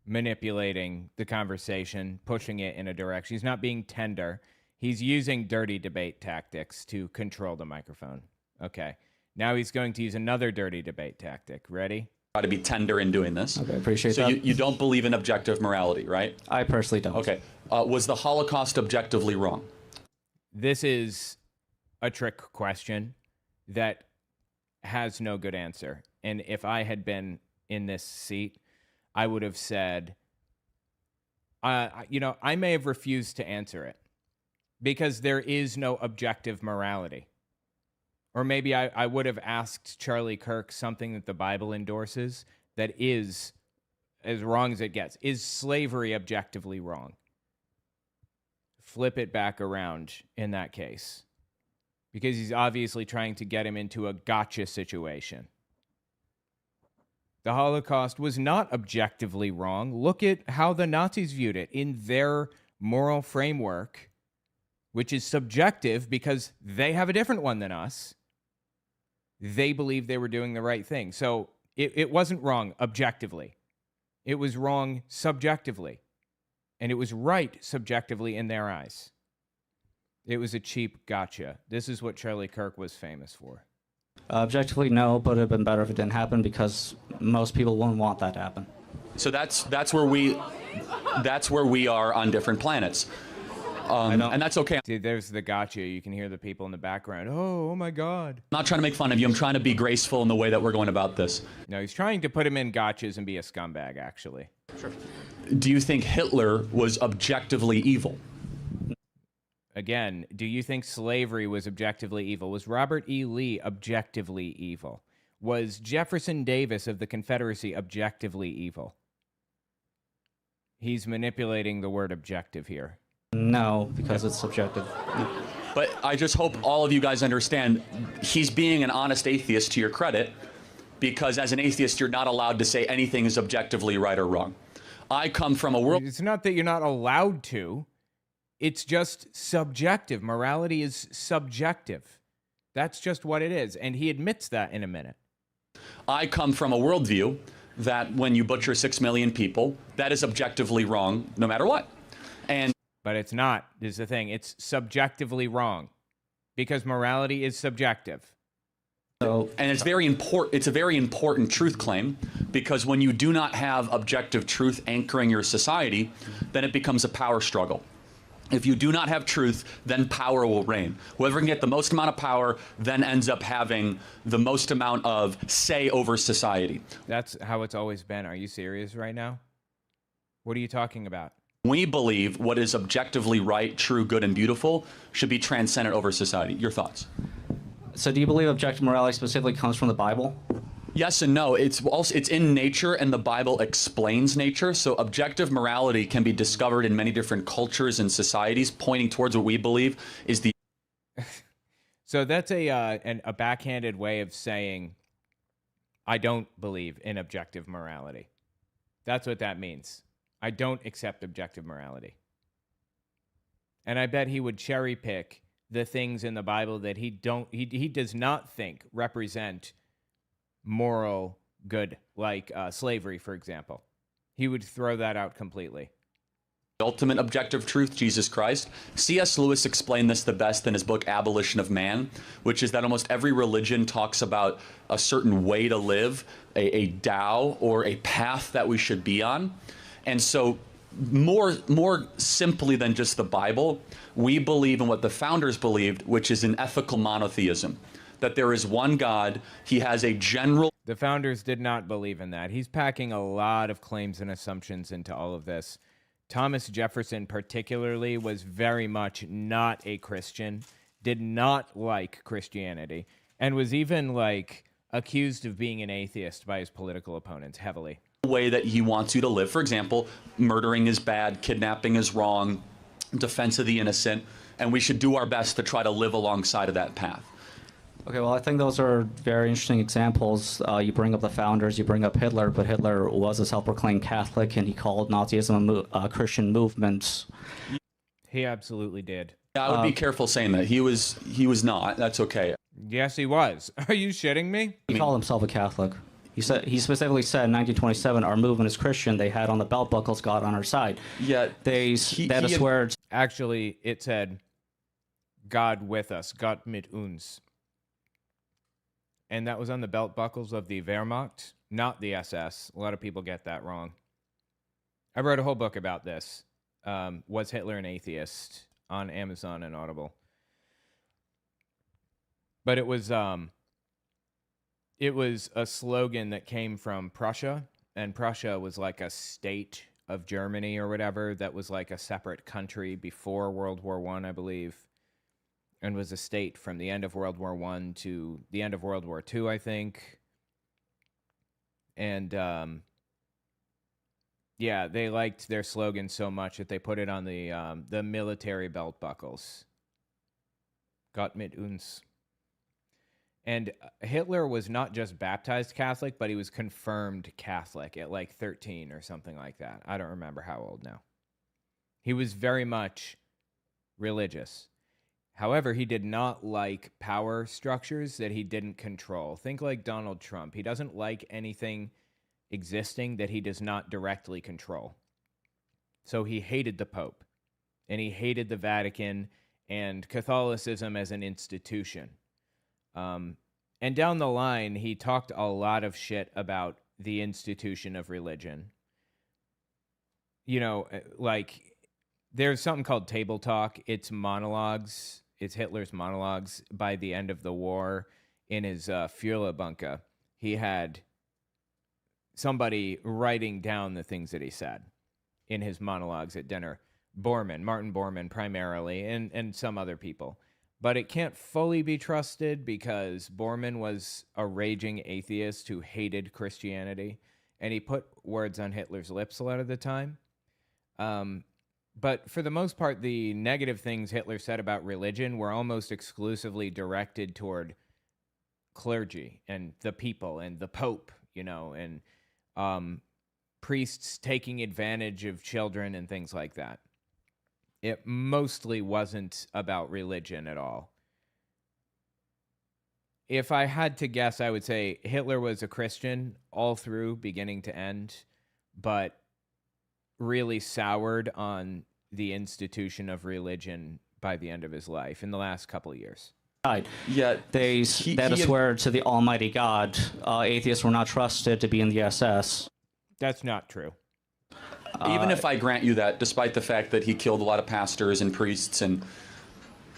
S1: manipulating the conversation, pushing it in a direction. He's not being tender. He's using dirty debate tactics to control the microphone. Okay. Now he's going to use another dirty debate tactic. Ready?
S17: Try to be tender in doing this.
S15: Okay, appreciate
S17: that.
S15: So
S17: you don't believe in objective morality, right?
S15: I personally don't.
S17: Okay. Was the Holocaust objectively wrong?
S1: This is a trick question that has no good answer. And if I had been in this seat, I would have said, I may have refused to answer it because there is no objective morality. Or maybe I would have asked Charlie Kirk something that the Bible endorses that is as wrong as it gets. Is slavery objectively wrong? Flip it back around in that case. Because he's obviously trying to get him into a gotcha situation. The Holocaust was not objectively wrong. Look at how the Nazis viewed it in their moral framework, which is subjective because they have a different one than us. They believed they were doing the right thing. So it wasn't wrong objectively. It was wrong subjectively. And it was right subjectively in their eyes. It was a cheap gotcha. This is what Charlie Kirk was famous for.
S15: Objectively, no, but it'd been better if it didn't happen because most people wouldn't want that to happen.
S17: So that's where we are on different planets. And that's okay.
S1: See, there's the gotcha. You can hear the people in the background. Oh my God.
S17: I'm not trying to make fun of you. I'm trying to be graceful in the way that we're going about this.
S1: No, he's trying to put him in gotchas and be a scumbag, actually.
S17: Sure. Do you think Hitler was objectively evil?
S1: Again, do you think slavery was objectively evil? Was Robert E. Lee objectively evil? Was Jefferson Davis of the Confederacy objectively evil? He's manipulating the word objective here.
S15: No, because it's subjective.
S17: But I just hope all of you guys understand he's being an honest atheist to your credit, because as an atheist, you're not allowed to say anything is objectively right or wrong. I come from a world...
S1: It's not that you're not allowed to. It's just subjective. Morality is subjective. That's just what it is. And he admits that in a minute.
S17: I come from a worldview that when you butcher 6 million people, that is objectively wrong no matter what.
S1: But it's not, is the thing. It's subjectively wrong because morality is subjective.
S17: And it's very important. It's a very important truth claim, because when you do not have objective truth anchoring your society, then it becomes a power struggle. If you do not have truth, then power will reign. Whoever can get the most amount of power then ends up having the most amount of say over society.
S1: That's how it's always been. Are you serious right now? What are you talking about?
S17: We believe what is objectively right, true, good, and beautiful should be transcendent over society. Your thoughts?
S15: So do you believe objective morality specifically comes from the Bible?
S17: Yes and no. It's in nature, and the Bible explains nature. So objective morality can be discovered in many different cultures and societies, pointing towards what we believe is the...
S1: So that's a backhanded way of saying, I don't believe in objective morality. That's what that means. I don't accept objective morality. And I bet he would cherry pick the things in the Bible that he does not think represent moral good, like slavery, for example. He would throw that out completely.
S17: Ultimate objective truth, Jesus Christ. C.S. Lewis explained this the best in his book Abolition of Man, which is that almost every religion talks about a certain way to live, a Tao or a path that we should be on. And so more simply than just the Bible, we believe in what the founders believed, which is an ethical monotheism, that there is one God. He has a general...
S1: The founders did not believe in that. He's packing a lot of claims and assumptions into all of this. Thomas Jefferson particularly was very much not a Christian, did not like Christianity, and was even accused of being an atheist by his political opponents heavily.
S17: Way that he wants you to live. For example, murdering is bad, kidnapping is wrong, defense of the innocent, and we should do our best to try to live alongside of that path.
S15: Okay, well, I think those are very interesting examples. You bring up the founders, you bring up Hitler, but Hitler was a self-proclaimed Catholic, and he called Nazism a Christian movement.
S1: He absolutely did.
S17: Yeah, I would be careful saying that. He was not. That's okay.
S1: Yes, he was. Are you shitting me?
S15: He called himself a Catholic. He specifically said in 1927, our movement is Christian. They had on the belt buckles, God on our side.
S17: Yeah,
S15: they had a swear.
S1: Actually, it said, God with us, Gott mit uns. And that was on the belt buckles of the Wehrmacht, not the SS. A lot of people get that wrong. I wrote a whole book about this. Was Hitler an atheist? On Amazon and Audible. But it was a slogan that came from Prussia and Prussia was like a state of Germany or whatever that was like a separate country before World War I believe, and was a state from the end of World War I to the end of World War II, I think. And yeah, they liked their slogan so much that they put it on the military belt buckles. Gott mit uns. And Hitler was not just baptized Catholic, but he was confirmed Catholic at like 13 or something like that. I don't remember how old now. He was very much religious. However, he did not like power structures that he didn't control. Think like Donald Trump. He doesn't like anything existing that he does not directly control. So he hated the Pope, and he hated the Vatican and Catholicism as an institution. And down the line, he talked a lot of shit about the institution of religion. You know, like, there's something called table talk. It's monologues. It's Hitler's monologues by the end of the war in his Führerbunker. He had somebody writing down the things that he said in his monologues at dinner. Martin Bormann primarily, and some other people. But it can't fully be trusted because Bormann was a raging atheist who hated Christianity, and he put words on Hitler's lips a lot of the time. But for the most part, the negative things Hitler said about religion were almost exclusively directed toward clergy and the people and the Pope, you know, and priests taking advantage of children and things like that. It mostly wasn't about religion at all. If I had to guess, I would say Hitler was a Christian all through, beginning to end, but really soured on the institution of religion by the end of his life in the last couple of years.
S15: Yeah, they had to swear to the Almighty God. Atheists were not trusted to be in the SS.
S1: That's not true.
S17: Even if I grant you that, despite the fact that he killed a lot of pastors and priests, and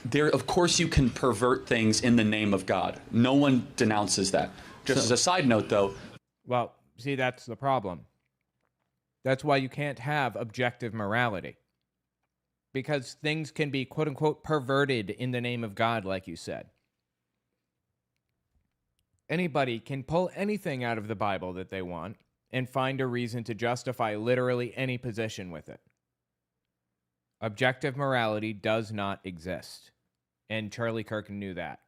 S17: there, of course, you can pervert things in the name of God. No one denounces that. Just as a side note, though.
S1: Well, see, that's the problem. That's why you can't have objective morality. Because things can be, quote unquote, perverted in the name of God, like you said. Anybody can pull anything out of the Bible that they want and find a reason to justify literally any position with it. Objective morality does not exist. And Charlie Kirk knew that.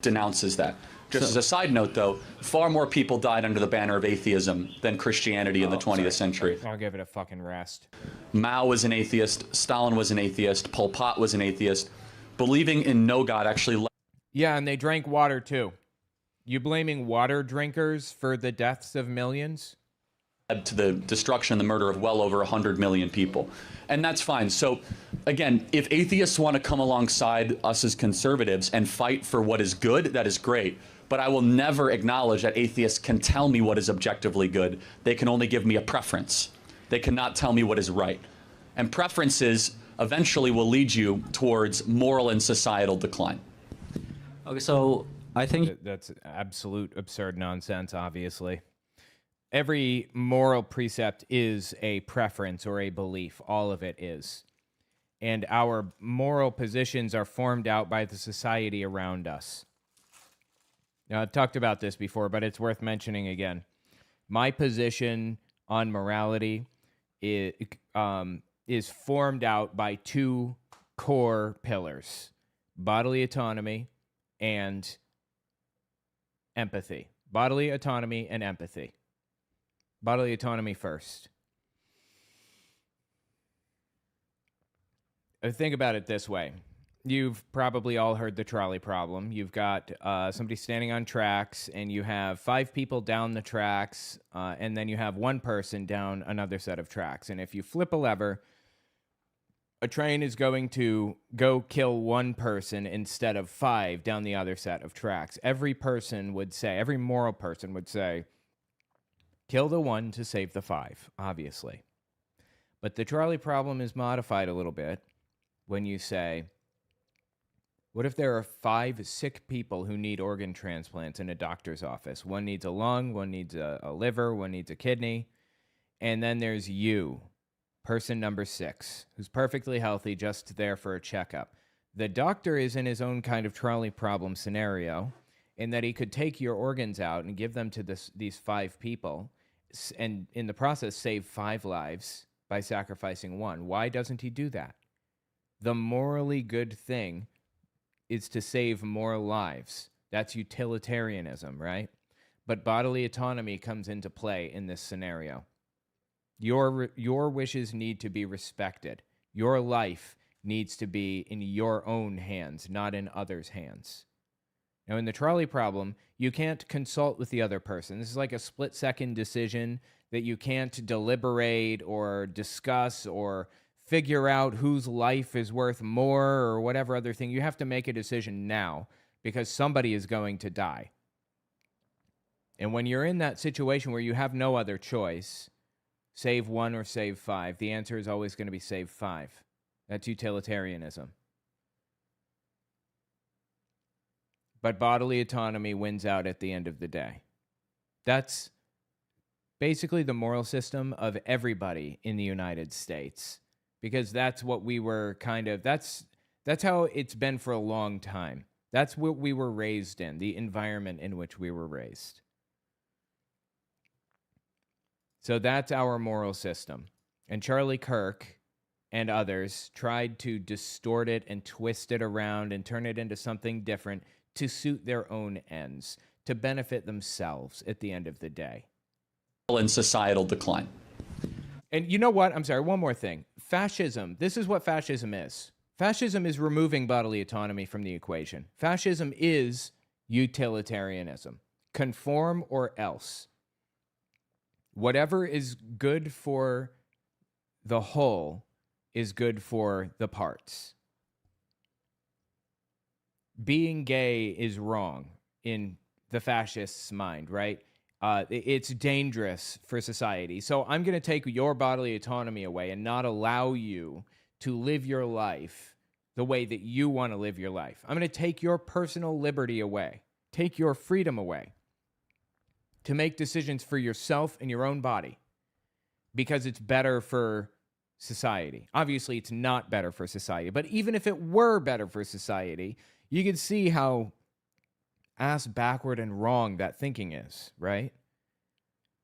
S17: Denounces that. Just as a side note, though, far more people died under the banner of atheism than Christianity in the 20th century.
S1: I'll give it a fucking rest.
S17: Mao was an atheist. Stalin was an atheist. Pol Pot was an atheist. Believing in no God actually...
S1: Yeah, and they drank water, too. You blaming water drinkers for the deaths of millions?
S17: To the destruction and the murder of well over 100 million people. And that's fine. So, again, if atheists want to come alongside us as conservatives and fight for what is good, that is great. But I will never acknowledge that atheists can tell me what is objectively good. They can only give me a preference. They cannot tell me what is right. And preferences eventually will lead you towards moral and societal decline.
S15: Okay, so I think...
S1: That's absolute absurd nonsense, obviously. Every moral precept is a preference or a belief. All of it is. And our moral positions are formed out by the society around us. Now, I've talked about this before, but it's worth mentioning again. My position on morality is formed out by two core pillars: bodily autonomy and empathy. Bodily autonomy and empathy. Bodily autonomy first. Think about it this way. You've probably all heard the trolley problem. You've got somebody standing on tracks, and you have 5 people down the tracks, and then you have 1 person down another set of tracks. And if you flip a lever, a train is going to go kill 1 person instead of 5 down the other set of tracks. Every moral person would say, kill the 1 to save the 5, obviously. But the trolley problem is modified a little bit when you say, What if there are 5 sick people who need organ transplants in a doctor's office? One needs a lung, one needs a liver, one needs a kidney. And then there's you, person number 6, who's perfectly healthy, just there for a checkup. The doctor is in his own kind of trolley problem scenario in that he could take your organs out and give them to these 5 people and in the process save 5 lives by sacrificing one. Why doesn't he do that? The morally good thing is to save more lives. That's utilitarianism, right? But bodily autonomy comes into play in this scenario. Your wishes need to be respected. Your life needs to be in your own hands, not in others' hands. Now, in the trolley problem, you can't consult with the other person. This is like a split-second decision that you can't deliberate or discuss or figure out whose life is worth more or whatever other thing. You have to make a decision now because somebody is going to die. And when you're in that situation where you have no other choice, save 1 or save 5, the answer is always going to be save 5. That's utilitarianism. But bodily autonomy wins out at the end of the day. That's basically the moral system of everybody in the United States. Because that's what we were that's how it's been for a long time. That's what we were raised in, the environment in which we were raised. So that's our moral system. And Charlie Kirk and others tried to distort it and twist it around and turn it into something different to suit their own ends, to benefit themselves at the end of the day.
S17: And societal decline.
S1: And you know what? I'm sorry, one more thing. Fascism, this is what fascism is. Fascism is removing bodily autonomy from the equation. Fascism is utilitarianism. Conform or else. Whatever is good for the whole is good for the parts. Being gay is wrong in the fascist's mind, right? It's dangerous for society. So I'm going to take your bodily autonomy away and not allow you to live your life the way that you want to live your life. I'm going to take your personal liberty away, take your freedom away to make decisions for yourself and your own body because it's better for society. Obviously, it's not better for society, but even if it were better for society, you can see how ass backward and wrong that thinking is, right?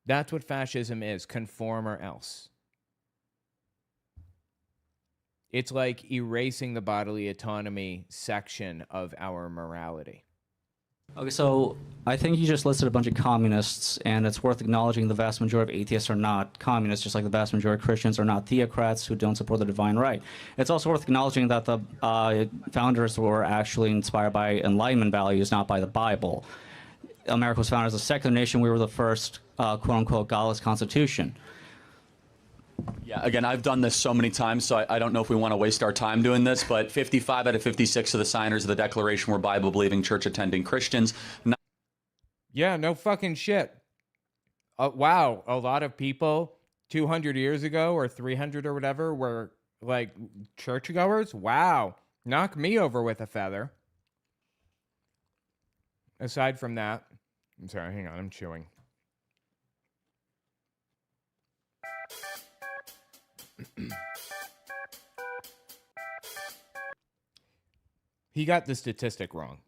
S1: That's what fascism is, conform or else. It's like erasing the bodily autonomy section of our morality.
S15: Okay, so I think you just listed a bunch of communists, and it's worth acknowledging the vast majority of atheists are not communists, just like the vast majority of Christians are not theocrats who don't support the divine right. It's also worth acknowledging that the founders were actually inspired by Enlightenment values, not by the Bible. America was founded as a secular nation. We were the first, quote-unquote, godless constitution.
S17: Yeah, again, I've done this so many times, so I don't know if we want to waste our time doing this, but 55 out of 56 of the signers of the Declaration were Bible-believing, church-attending Christians.
S1: Yeah, no fucking shit. Wow, a lot of people 200 years ago or 300 or whatever were, like, churchgoers? Wow, knock me over with a feather. Aside from that, I'm sorry, hang on, I'm chewing. He got the statistic wrong.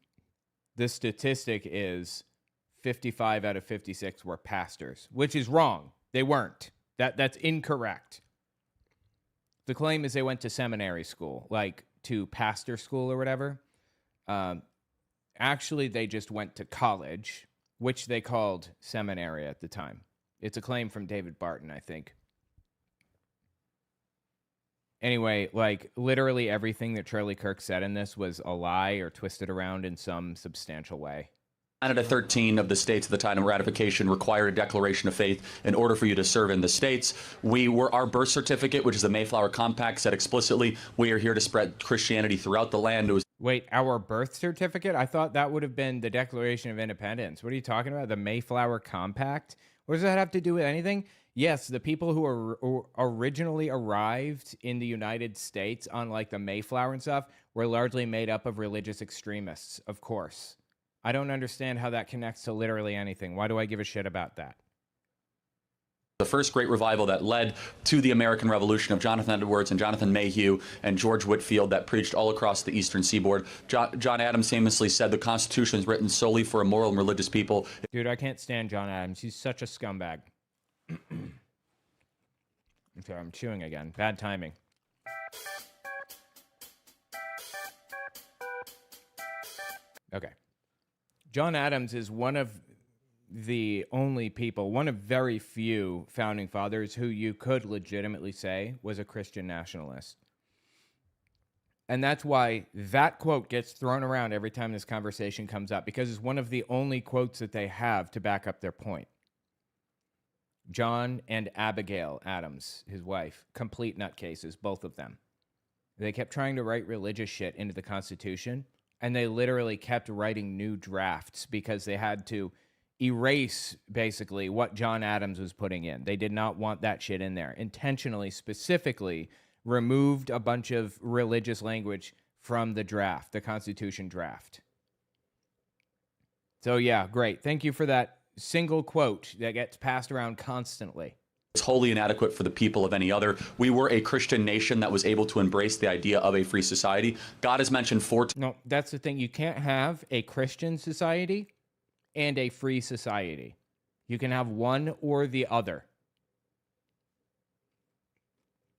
S1: The statistic is 55 out of 56 were pastors, which is wrong. They weren't. That's incorrect. The claim is they went to seminary school, like to pastor school or whatever. Actually, they just went to college, which they called seminary at the time. It's a claim from David Barton, I think. Anyway, like, literally everything that Charlie Kirk said in this was a lie or twisted around in some substantial way.
S17: 9 out of 13 of the states at the time of ratification required a declaration of faith in order for you to serve in the states. Our birth certificate, which is the Mayflower Compact, said explicitly, we are here to spread Christianity throughout the land. It was
S1: Wait, our birth certificate? I thought that would have been the Declaration of Independence. What are you talking about? The Mayflower Compact? What does that have to do with anything? Yes, the people who originally arrived in the United States on like the Mayflower and stuff were largely made up of religious extremists, of course. I don't understand how that connects to literally anything. Why do I give a shit about that?
S17: The first great revival that led to the American Revolution of Jonathan Edwards and Jonathan Mayhew and George Whitefield that preached all across the eastern seaboard. John Adams famously said the Constitution is written solely for a moral and religious people.
S1: Dude, I can't stand John Adams. He's such a scumbag. Okay, I'm chewing again. Bad timing. Okay. John Adams is one of the only people, one of very few founding fathers who you could legitimately say was a Christian nationalist. And that's why that quote gets thrown around every time this conversation comes up, because it's one of the only quotes that they have to back up their point. John and Abigail Adams, his wife, complete nutcases, both of them. They kept trying to write religious shit into the Constitution, and they literally kept writing new drafts because they had to erase basically what John Adams was putting in. They did not want that shit in there. Intentionally, specifically, removed a bunch of religious language from the draft, the Constitution draft. So yeah, great. Thank you for that single quote that gets passed around constantly.
S17: It's wholly inadequate for the people of any other. We were a Christian nation that was able to embrace the idea of a free society. God has mentioned
S1: No, that's the thing. You can't have a Christian society and a free society. You can have one or the other.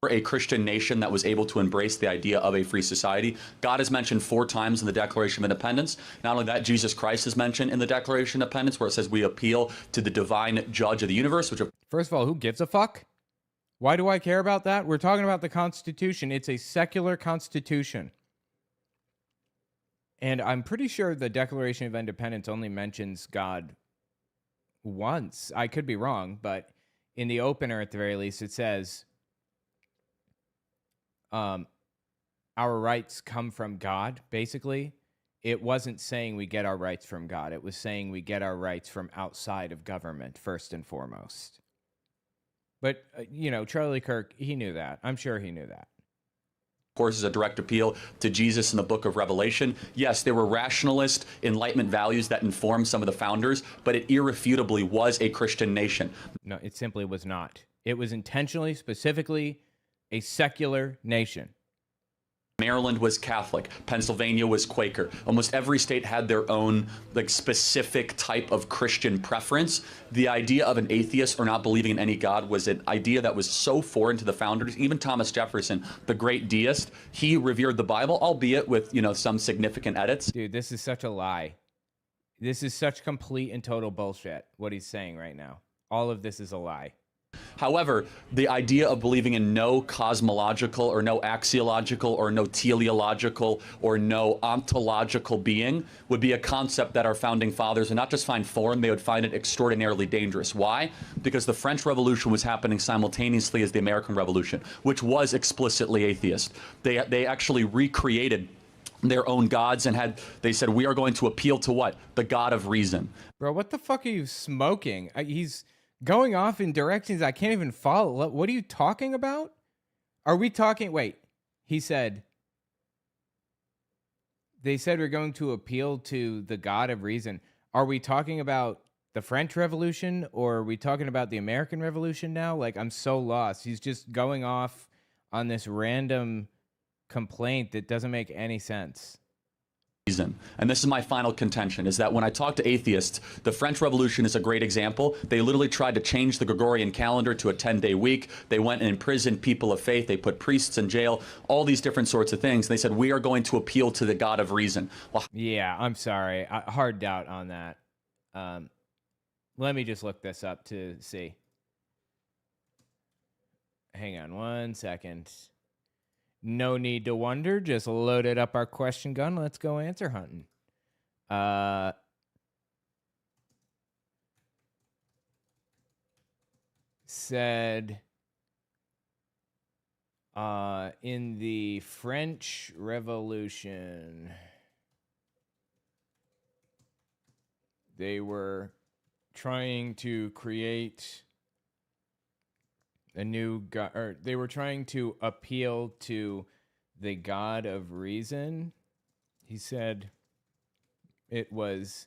S17: We're a Christian nation that was able to embrace the idea of a free society. God is mentioned 4 times in the Declaration of Independence. Not only that, Jesus Christ is mentioned in the Declaration of Independence, where it says we appeal to the divine judge of the universe. Which,
S1: first of all, who gives a fuck? Why do I care about that? We're talking about the Constitution. It's a secular constitution. And I'm pretty sure the Declaration of Independence only mentions God once. I could be wrong, but in the opener, at the very least, it says, our rights come from God, basically. It wasn't saying we get our rights from God. It was saying we get our rights from outside of government, first and foremost. But, Charlie Kirk, he knew that. I'm sure he knew that.
S17: Course, is a direct appeal to Jesus in the book of Revelation. Yes, there were rationalist Enlightenment values that informed some of the founders, but it irrefutably was a Christian nation.
S1: No, it simply was not. It was intentionally, specifically, a secular nation.
S17: Maryland was Catholic. Pennsylvania was Quaker. Almost every state had their own specific type of Christian preference. The idea of an atheist or not believing in any God was an idea that was so foreign to the founders. Even Thomas Jefferson, the great deist, he revered the Bible, albeit with, some significant edits.
S1: Dude, this is such a lie. This is such complete and total bullshit, what he's saying right now. All of this is a lie.
S17: However, the idea of believing in no cosmological or no axiological or no teleological or no ontological being would be a concept that our founding fathers would not just find foreign, they would find it extraordinarily dangerous. Why? Because the French Revolution was happening simultaneously as the American Revolution, which was explicitly atheist. They actually recreated their own gods and they said, we are going to appeal to what? The God of reason.
S1: Bro, what the fuck are you smoking? He's going off in directions I can't even follow. What are you talking about? Are we talking? Wait, he said, they said we're going to appeal to the God of reason. Are we talking about the French Revolution or are we talking about the American Revolution now? I'm so lost. He's just going off on this random complaint that doesn't make any sense.
S17: And this is my final contention, is that when I talk to atheists, the French Revolution is a great example. They literally tried to change the Gregorian calendar to a 10-day week. They went and imprisoned people of faith. They put priests in jail, all these different sorts of things. And they said, we are going to appeal to the God of reason. Well,
S1: yeah, I'm sorry. Hard doubt on that. Let me just look this up to see. Hang on 1 second. No need to wonder. Just loaded up our question gun. Let's go answer hunting. Said in the French Revolution, they were trying to create A new god, or they were trying to appeal to the God of reason. He said it was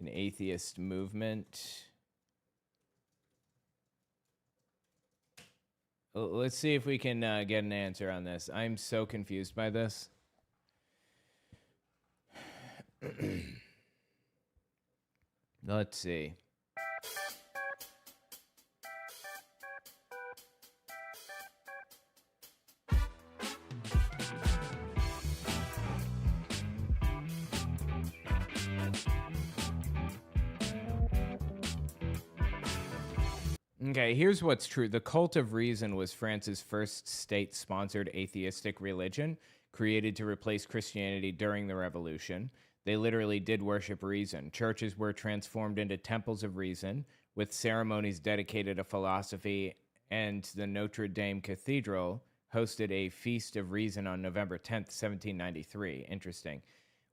S1: an atheist movement. Let's see if we can get an answer on this. I'm so confused by this. Let's see. Okay, here's what's true. The Cult of Reason was France's first state-sponsored atheistic religion, created to replace Christianity during the Revolution. They literally did worship reason. Churches were transformed into temples of reason, with ceremonies dedicated to philosophy, and the Notre Dame Cathedral hosted a Feast of Reason on November 10th, 1793. Interesting.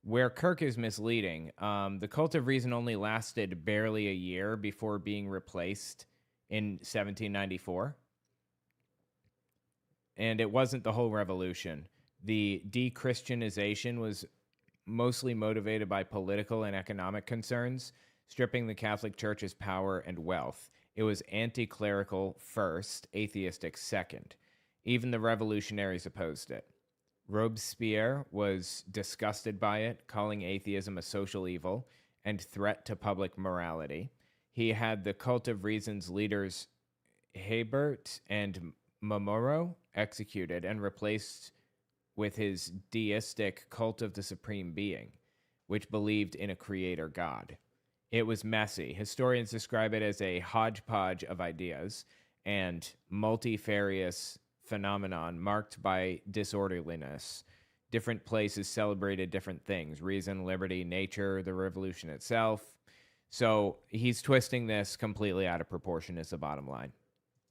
S1: Where Kirk is misleading, the Cult of Reason only lasted barely a year before being replaced in 1794. And it wasn't the whole revolution. The de-Christianization was mostly motivated by political and economic concerns, stripping the Catholic Church's power and wealth. It was anti-clerical first, atheistic second. Even the revolutionaries opposed it. Robespierre was disgusted by it, calling atheism a social evil and threat to public morality. He had the Cult of Reason's leaders Hebert and Momoro executed and replaced with his deistic Cult of the Supreme Being, which believed in a creator god. It was messy. Historians describe it as a hodgepodge of ideas and multifarious phenomenon marked by disorderliness. Different places celebrated different things: reason, liberty, nature, the revolution itself. So he's twisting this completely out of proportion is the bottom line.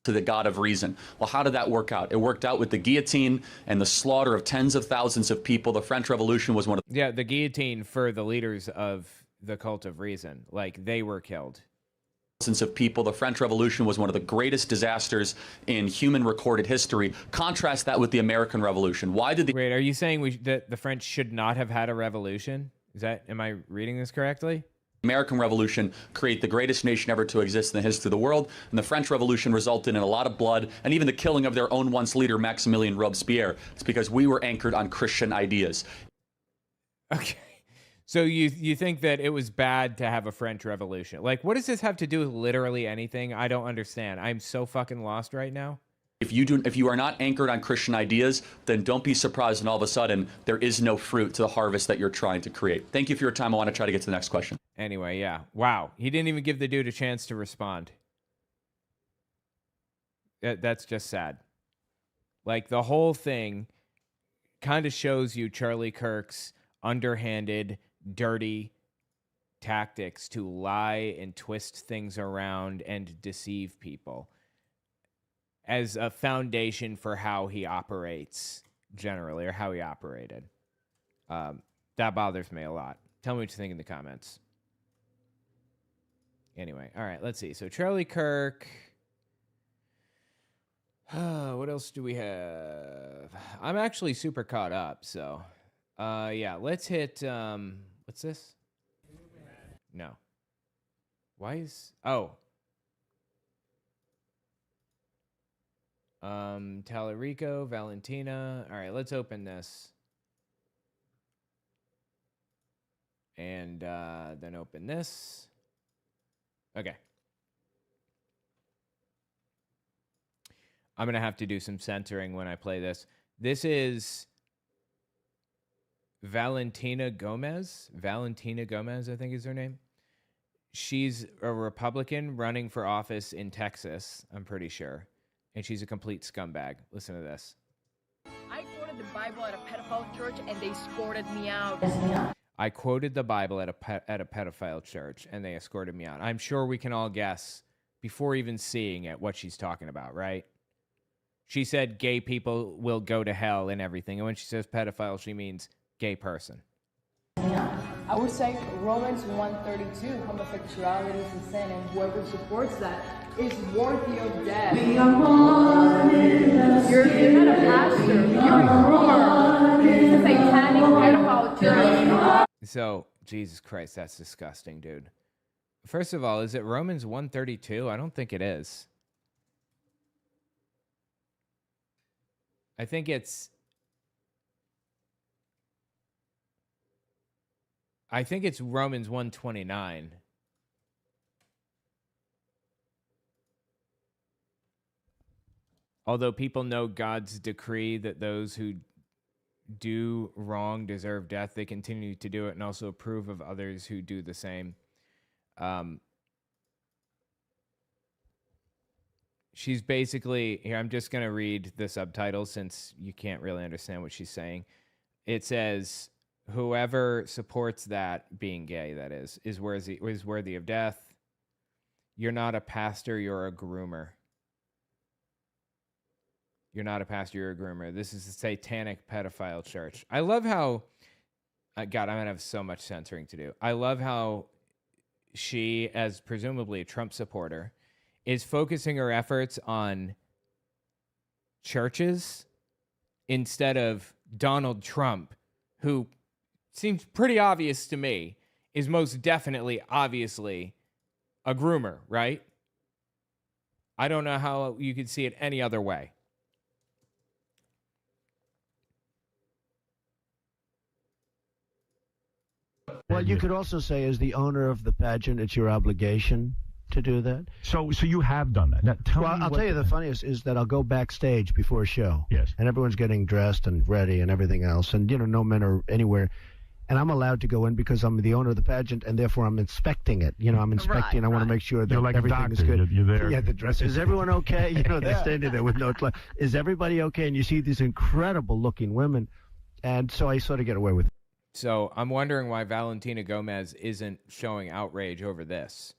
S17: To the God of reason. Well, how did that work out? It worked out with the guillotine and the slaughter of tens of thousands of people. The French Revolution was one of...
S1: Yeah, the guillotine for the leaders of the Cult of Reason. Like, they were killed.
S17: Thousands of people. The French Revolution was one of the greatest disasters in human recorded history. Contrast that with the American Revolution. Why did the...
S1: Wait, are you saying that the French should not have had a revolution? Am I reading this correctly?
S17: American Revolution create the greatest nation ever to exist in the history of the world, and the French Revolution resulted in a lot of blood and even the killing of their own once leader, Maximilien Robespierre. It's because we were anchored on Christian ideas.
S1: Okay. So you think that it was bad to have a French Revolution? Like, what does this have to do with literally anything? I don't understand. I'm so fucking lost right now.
S17: If you are not anchored on Christian ideas, then don't be surprised when all of a sudden there is no fruit to the harvest that you're trying to create. Thank you for your time. I want to try to get to the next question.
S1: Anyway, yeah. Wow. He didn't even give the dude a chance to respond. That's just sad. Like, the whole thing kind of shows you Charlie Kirk's underhanded, dirty tactics to lie and twist things around and deceive people as a foundation for how he operates generally, or how he operated. That bothers me a lot. Tell me what you think in the comments. Anyway, all right, let's see. So Charlie Kirk. What else do we have? I'm actually super caught up, so yeah, let's hit what's this? No. Why is Tallarico, Valentina. All right, let's open this. And then open this. Okay. I'm going to have to do some censoring when I play this. This is Valentina Gomez. Valentina Gomez, I think is her name. She's a Republican running for office in Texas, I'm pretty sure. And she's a complete scumbag. Listen to this.
S21: I quoted the Bible at a pedophile church and they escorted me out.
S1: I quoted the Bible at a pedophile church and they escorted me out. I'm sure we can all guess before even seeing it what she's talking about, right? She said gay people will go to hell and everything. And when she says pedophile, she means gay person.
S21: I would say Romans 1:32, homosexuality is a sin, and whoever supports that is worthy of death. You're not a pastor. You're a groomer. It's a satanic pedophile church.
S1: So, Jesus Christ, that's disgusting, dude. First of all, is it Romans 1:32? I don't think it is. I think it's Romans 1:29. Although people know God's decree that those who do wrong deserve death, they continue to do it and also approve of others who do the same. She's basically, here, I'm just going to read the subtitles since you can't really understand what she's saying. It says, whoever supports that, being gay, that is worthy of death. You're not a pastor, you're a groomer. You're not a pastor, you're a groomer. This is a satanic pedophile church. I love how, God, I'm going to have so much censoring to do. I love how she, as presumably a Trump supporter, is focusing her efforts on churches instead of Donald Trump, who seems pretty obvious to me, is most definitely, obviously, a groomer, right? I don't know how you could see it any other way.
S19: Well, you could also say, as the owner of the pageant, it's your obligation to do that.
S20: So you have done that. Now,
S19: I'll tell you the funniest is that I'll go backstage before a show.
S20: Yes.
S19: And everyone's getting dressed and ready and everything else. And, no men are anywhere. And I'm allowed to go in because I'm the owner of the pageant, and therefore I'm inspecting it. I'm inspecting. I want to make sure that
S20: like
S19: everything is
S20: doctor.
S19: good.
S20: You're there.
S19: Yeah, the dress. Is everyone okay? They're standing there with no clothes. Is everybody okay? And you see these incredible-looking women. And so I sort of get away with it.
S1: So I'm wondering why Valentina Gomez isn't showing outrage over this.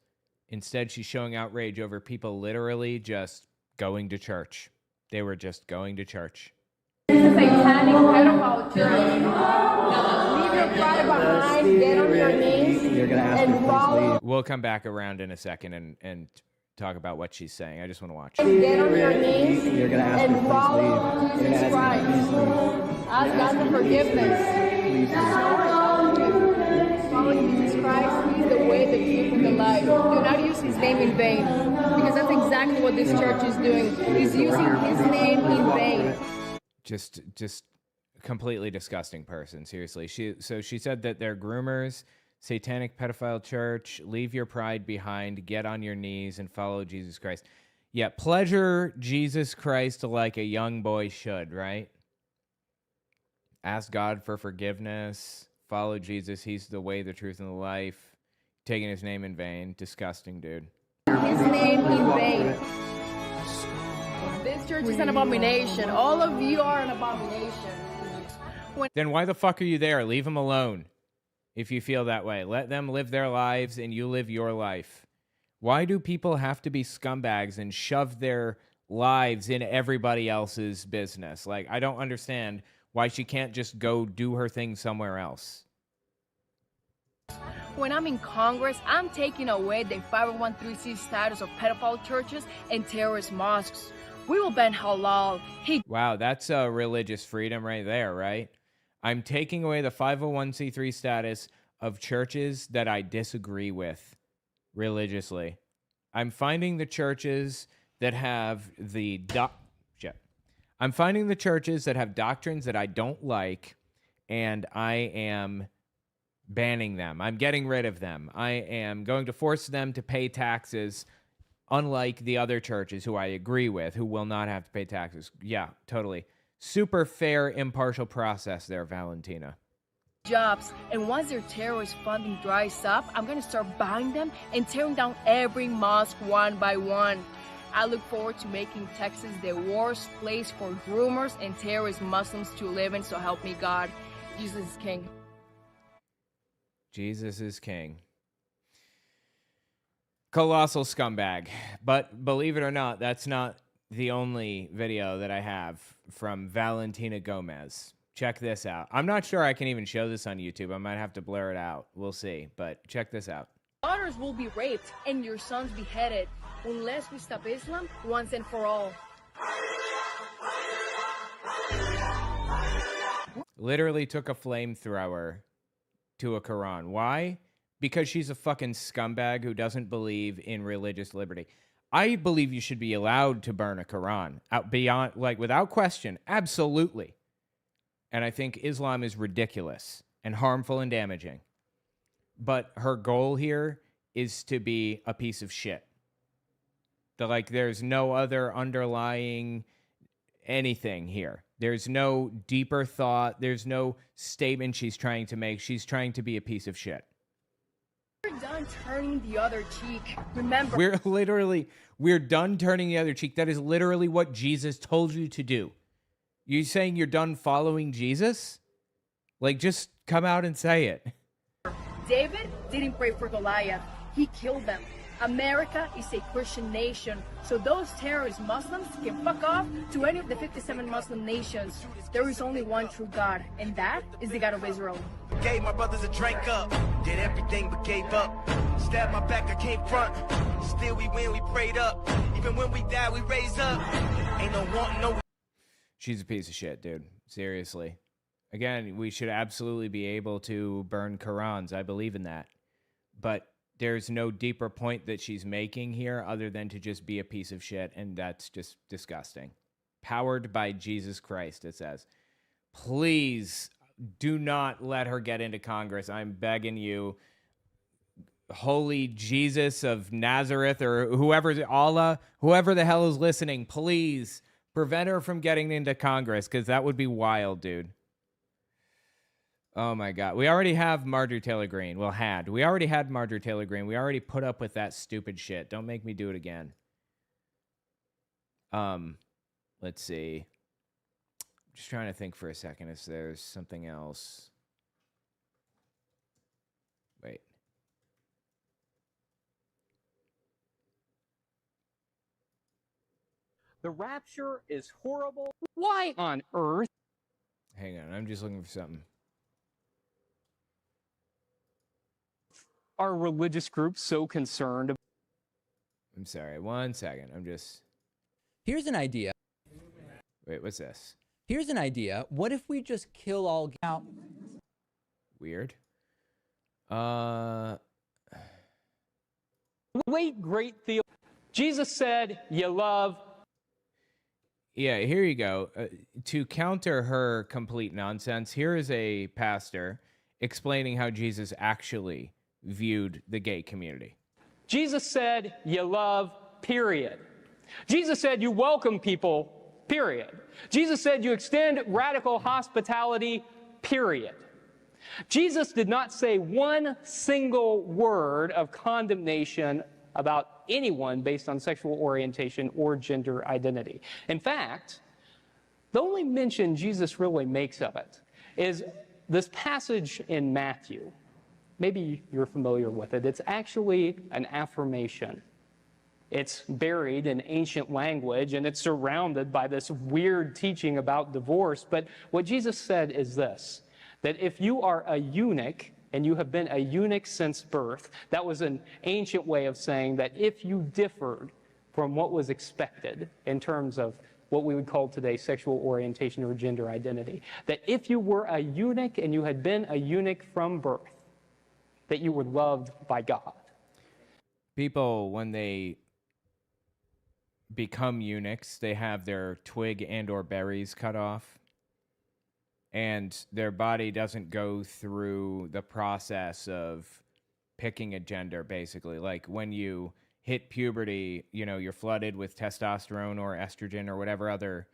S1: Instead, she's showing outrage over people literally just going to church. They were just going to church.
S21: It's a satanic pedophile church. Leave your pride behind, get on your knees, and follow.
S1: We'll come back around in a second and talk about what she's saying. I just want to watch.
S21: Get on your knees and follow Jesus Christ. Ask God for forgiveness. Follow Jesus Christ. He's the way, the truth, and the life. Do not use his name in vain, because that's exactly what this church is doing. He's using his name in vain.
S1: Just completely disgusting person, seriously. She said that they're groomers, satanic pedophile church, leave your pride behind, get on your knees and follow Jesus Christ. Yeah, pleasure Jesus Christ like a young boy should, right? Ask God for forgiveness, follow Jesus, he's the way, the truth, and the life. Taking his name in vain. Disgusting, dude.
S21: His name in vain. This church is an abomination. All of you are an abomination.
S1: Then why the fuck are you there? Leave them alone. If you feel that way, let them live their lives and you live your life. Why do people have to be scumbags and shove their lives in everybody else's business? Like, I don't understand why she can't just go do her thing somewhere else.
S21: When I'm in Congress, I'm taking away the 501(c)(3) status of pedophile churches and terrorist mosques. We will ban halal.
S1: Wow, that's religious freedom right there, right? I'm taking away the 501(c)(3) status of churches that I disagree with religiously. I'm finding the churches that have I'm finding the churches that have doctrines that I don't like, and I am banning them. I'm getting rid of them. I am going to force them to pay taxes, unlike the other churches who I agree with, who will not have to pay taxes. Yeah, totally. Super fair, impartial process there, Valentina.
S21: Jobs, and once their terrorist funding dries up, I'm going to start buying them and tearing down every mosque one by one. I look forward to making Texas the worst place for groomers and terrorist Muslims to live in, so help me God. Jesus is King.
S1: Jesus is King. Colossal scumbag. But believe it or not, that's not the only video that I have from Valentina Gomez. Check this out. I'm not sure I can even show this on YouTube. I might have to blur it out. We'll see. But check this out.
S21: Daughters will be raped and your sons beheaded. unless we stop Islam once and for all.
S1: Literally took a flamethrower to a Quran. Why? Because she's a fucking scumbag who doesn't believe in religious liberty. I believe you should be allowed to burn a Quran out beyond, like, without question. Absolutely. And I think Islam is ridiculous and harmful and damaging. But her goal here is to be a piece of shit. There's no other underlying anything here. There's no deeper thought. There's no statement she's trying to make. She's trying to be a piece of shit.
S21: We're done turning the other cheek. Remember,
S1: we're done turning the other cheek. That is literally what Jesus told you to do. You saying you're done following Jesus? Just come out and say it.
S21: David didn't pray for Goliath. He killed them. America is a Christian nation, so those terrorist Muslims can fuck off to any of the 57 Muslim nations. There is only one true God, and that is the God of Israel.
S5: Gave my brothers a drink up, did everything but gave up. Stabbed my back, I came front. Still we win, we prayed up. Even when we die, we raise up. Ain't no wanting, no.
S1: She's a piece of shit, dude. Seriously. Again, we should absolutely be able to burn Qurans. I believe in that. But there's no deeper point that she's making here other than to just be a piece of shit, and that's just disgusting. Powered by Jesus Christ, it says. Please do not let her get into Congress. I'm begging you. Holy Jesus of Nazareth, or Allah, whoever the hell is listening, please prevent her from getting into Congress, because that would be wild, dude. Oh my God. We already have Marjorie Taylor Greene. We already had Marjorie Taylor Greene. We already put up with that stupid shit. Don't make me do it again. Let's see. I'm just trying to think for a second if there's something else. Wait.
S22: The rapture is horrible. Why on earth?
S1: Hang on. I'm just looking for something.
S22: Are religious groups so concerned?
S1: I'm sorry. 1 second.
S23: Here's an idea.
S1: Wait, what's this?
S23: Here's an idea. What if we just kill all out?
S1: Weird.
S22: Wait, great theologian. Jesus said, you love.
S1: Yeah, here you go. To counter her complete nonsense, here is a pastor explaining how Jesus actually viewed the gay community.
S22: Jesus said, you love, period. Jesus said, you welcome people, period. Jesus said, you extend radical hospitality, period. Jesus did not say one single word of condemnation about anyone based on sexual orientation or gender identity. In fact, the only mention Jesus really makes of it is this passage in Matthew. Maybe you're familiar with it. It's actually an affirmation. It's buried in ancient language, and it's surrounded by this weird teaching about divorce. But what Jesus said is this, that if you are a eunuch, and you have been a eunuch since birth, that was an ancient way of saying that if you differed from what was expected in terms of what we would call today sexual orientation or gender identity, that if you were a eunuch and you had been a eunuch from birth, that you were loved by God.
S1: People, when they become eunuchs, they have their twig and or berries cut off, and their body doesn't go through the process of picking a gender, basically. Like when you hit puberty, you're flooded with testosterone or estrogen or whatever other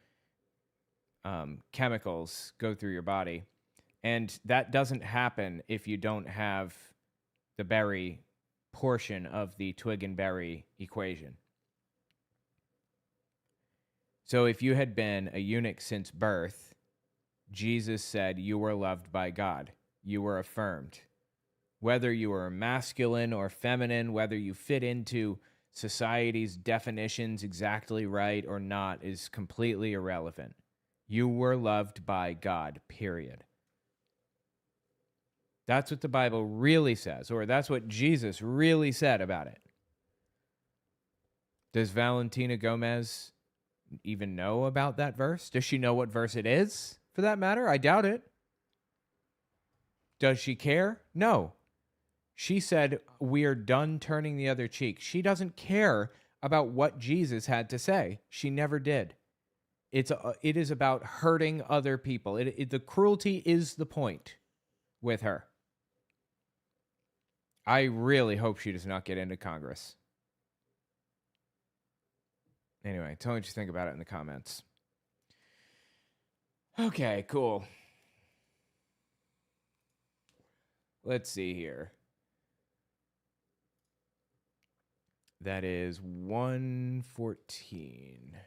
S1: chemicals go through your body. And that doesn't happen if you don't have the berry portion of the twig and berry equation. So if you had been a eunuch since birth, Jesus said you were loved by God. You were affirmed. Whether you were masculine or feminine, whether you fit into society's definitions exactly right or not is completely irrelevant. You were loved by God, period. That's what the Bible really says, or that's what Jesus really said about it. Does Valentina Gomez even know about that verse? Does she know what verse it is, for that matter? I doubt it. Does she care? No. She said, we are done turning the other cheek. She doesn't care about what Jesus had to say. She never did. It is about hurting other people. The cruelty is the point with her. I really hope she does not get into Congress. Anyway, tell me what you think about it in the comments. Okay, cool. Let's see here. That is 114.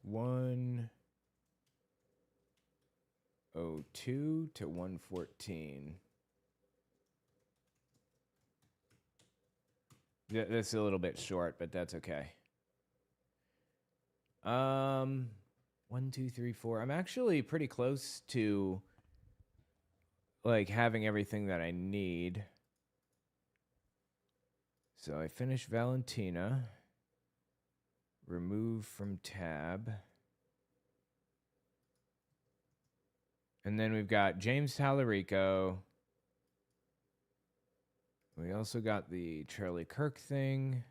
S1: 102 to 114. That's a little bit short, but that's okay. 1, 2, 3, 4. I'm actually pretty close to like having everything that I need. So I finished Valentina. Remove from tab. And then we've got James Tallarico. We also got the Charlie Kirk thing.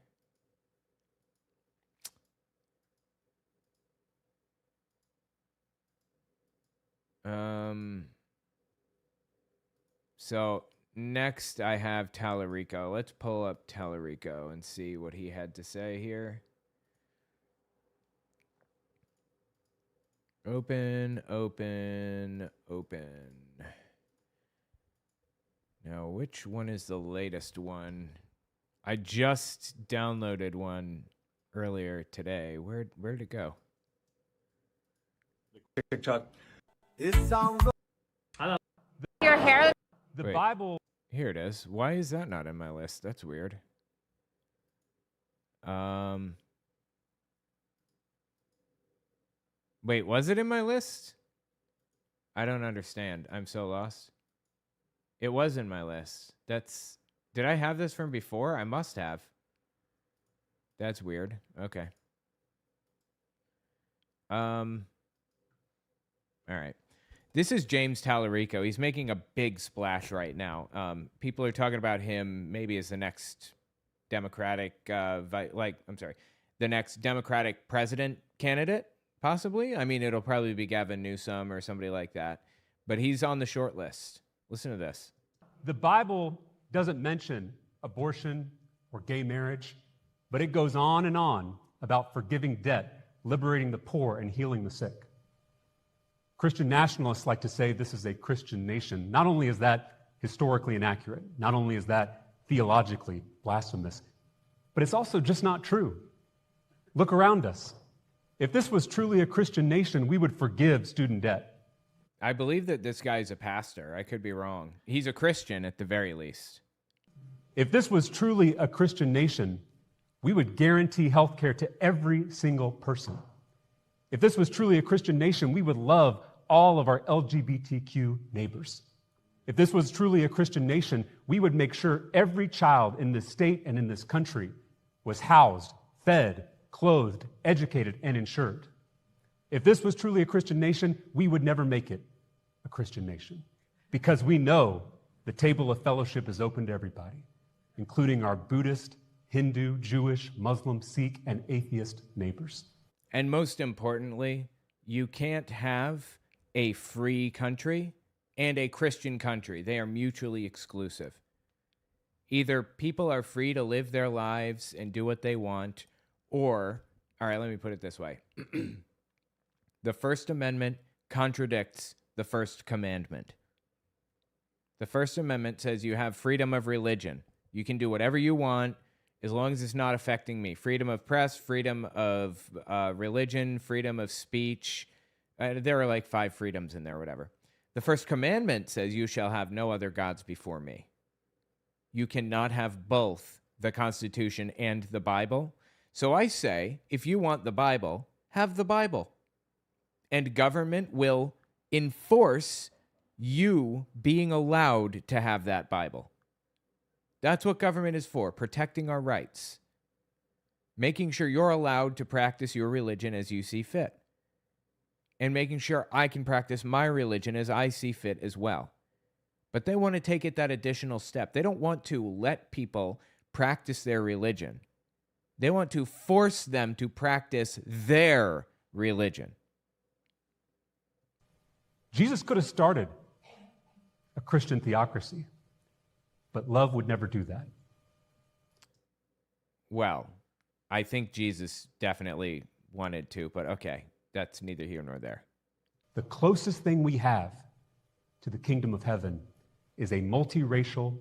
S1: So next I have Tallarico. Let's pull up Tallarico and see what he had to say here. Open. Now, which one is the latest one? I just downloaded one earlier today. Where'd it go?
S3: TikTok.
S4: This song
S3: Your hair.
S1: The Bible. Here it is. Why is that not in my list? That's weird. Wait, was it in my list? I don't understand. I'm so lost. It was in my list. Did I have this from before? I must have. That's weird. Okay. All right. This is James Tallarico. He's making a big splash right now. People are talking about him maybe as the next Democratic, the next Democratic president candidate, possibly. I mean, it'll probably be Gavin Newsom or somebody like that. But he's on the short list. Listen to this.
S6: The Bible doesn't mention abortion or gay marriage, but it goes on and on about forgiving debt, liberating the poor, and healing the sick. Christian nationalists like to say this is a Christian nation. Not only is that historically inaccurate, not only is that theologically blasphemous, but it's also just not true. Look around us. If this was truly a Christian nation, we would forgive student debt.
S1: I believe that this guy's a pastor. I could be wrong. He's a Christian at the very least.
S6: If this was truly a Christian nation, we would guarantee health care to every single person. If this was truly a Christian nation, we would love all of our LGBTQ neighbors. If this was truly a Christian nation, we would make sure every child in this state and in this country was housed, fed, clothed, educated, and insured. If this was truly a Christian nation, we would never make it a Christian nation, because we know the table of fellowship is open to everybody, including our Buddhist, Hindu, Jewish, Muslim, Sikh, and atheist neighbors.
S1: And most importantly, you can't have a free country and a Christian country. They are mutually exclusive. Either people are free to live their lives and do what they want, or, all right, let me put it this way. The First Amendment contradicts the First Commandment. The First Amendment says you have freedom of religion. You can do whatever you want as long as it's not affecting me. Freedom of press, freedom of religion, freedom of speech. There are like 5 freedoms in there, whatever. The First Commandment says you shall have no other gods before me. You cannot have both the Constitution and the Bible. So I say, if you want the Bible, have the Bible. And government will enforce you being allowed to have that Bible. That's what government is for, protecting our rights. Making sure you're allowed to practice your religion as you see fit. And making sure I can practice my religion as I see fit as well. But they want to take it that additional step. They don't want to let people practice their religion. They want to force them to practice their religion.
S6: Jesus could have started a Christian theocracy, but love would never do that.
S1: Well, I think Jesus definitely wanted to, but okay, that's neither here nor there.
S6: The closest thing we have to the kingdom of heaven is a multiracial,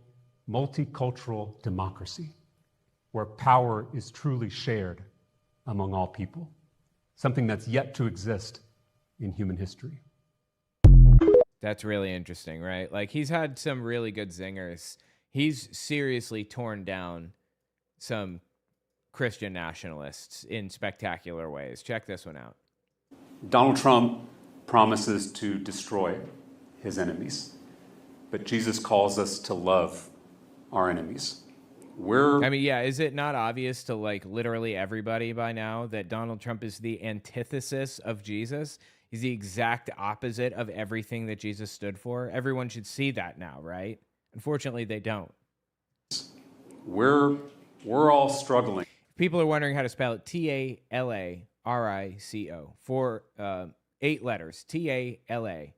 S6: multicultural democracy where power is truly shared among all people, something that's yet to exist in human history.
S1: That's really interesting, right? Like, he's had some really good zingers. He's seriously torn down some Christian nationalists in spectacular ways. Check this one out.
S4: Donald Trump promises to destroy his enemies, but Jesus calls us to love our enemies.
S1: Is it not obvious to like literally everybody by now that Donald Trump is the antithesis of Jesus? He's the exact opposite of everything that Jesus stood for. Everyone should see that now, right? Unfortunately, they don't.
S4: We're all struggling.
S1: People are wondering how to spell it. Talarico. For 8 letters. Talarico,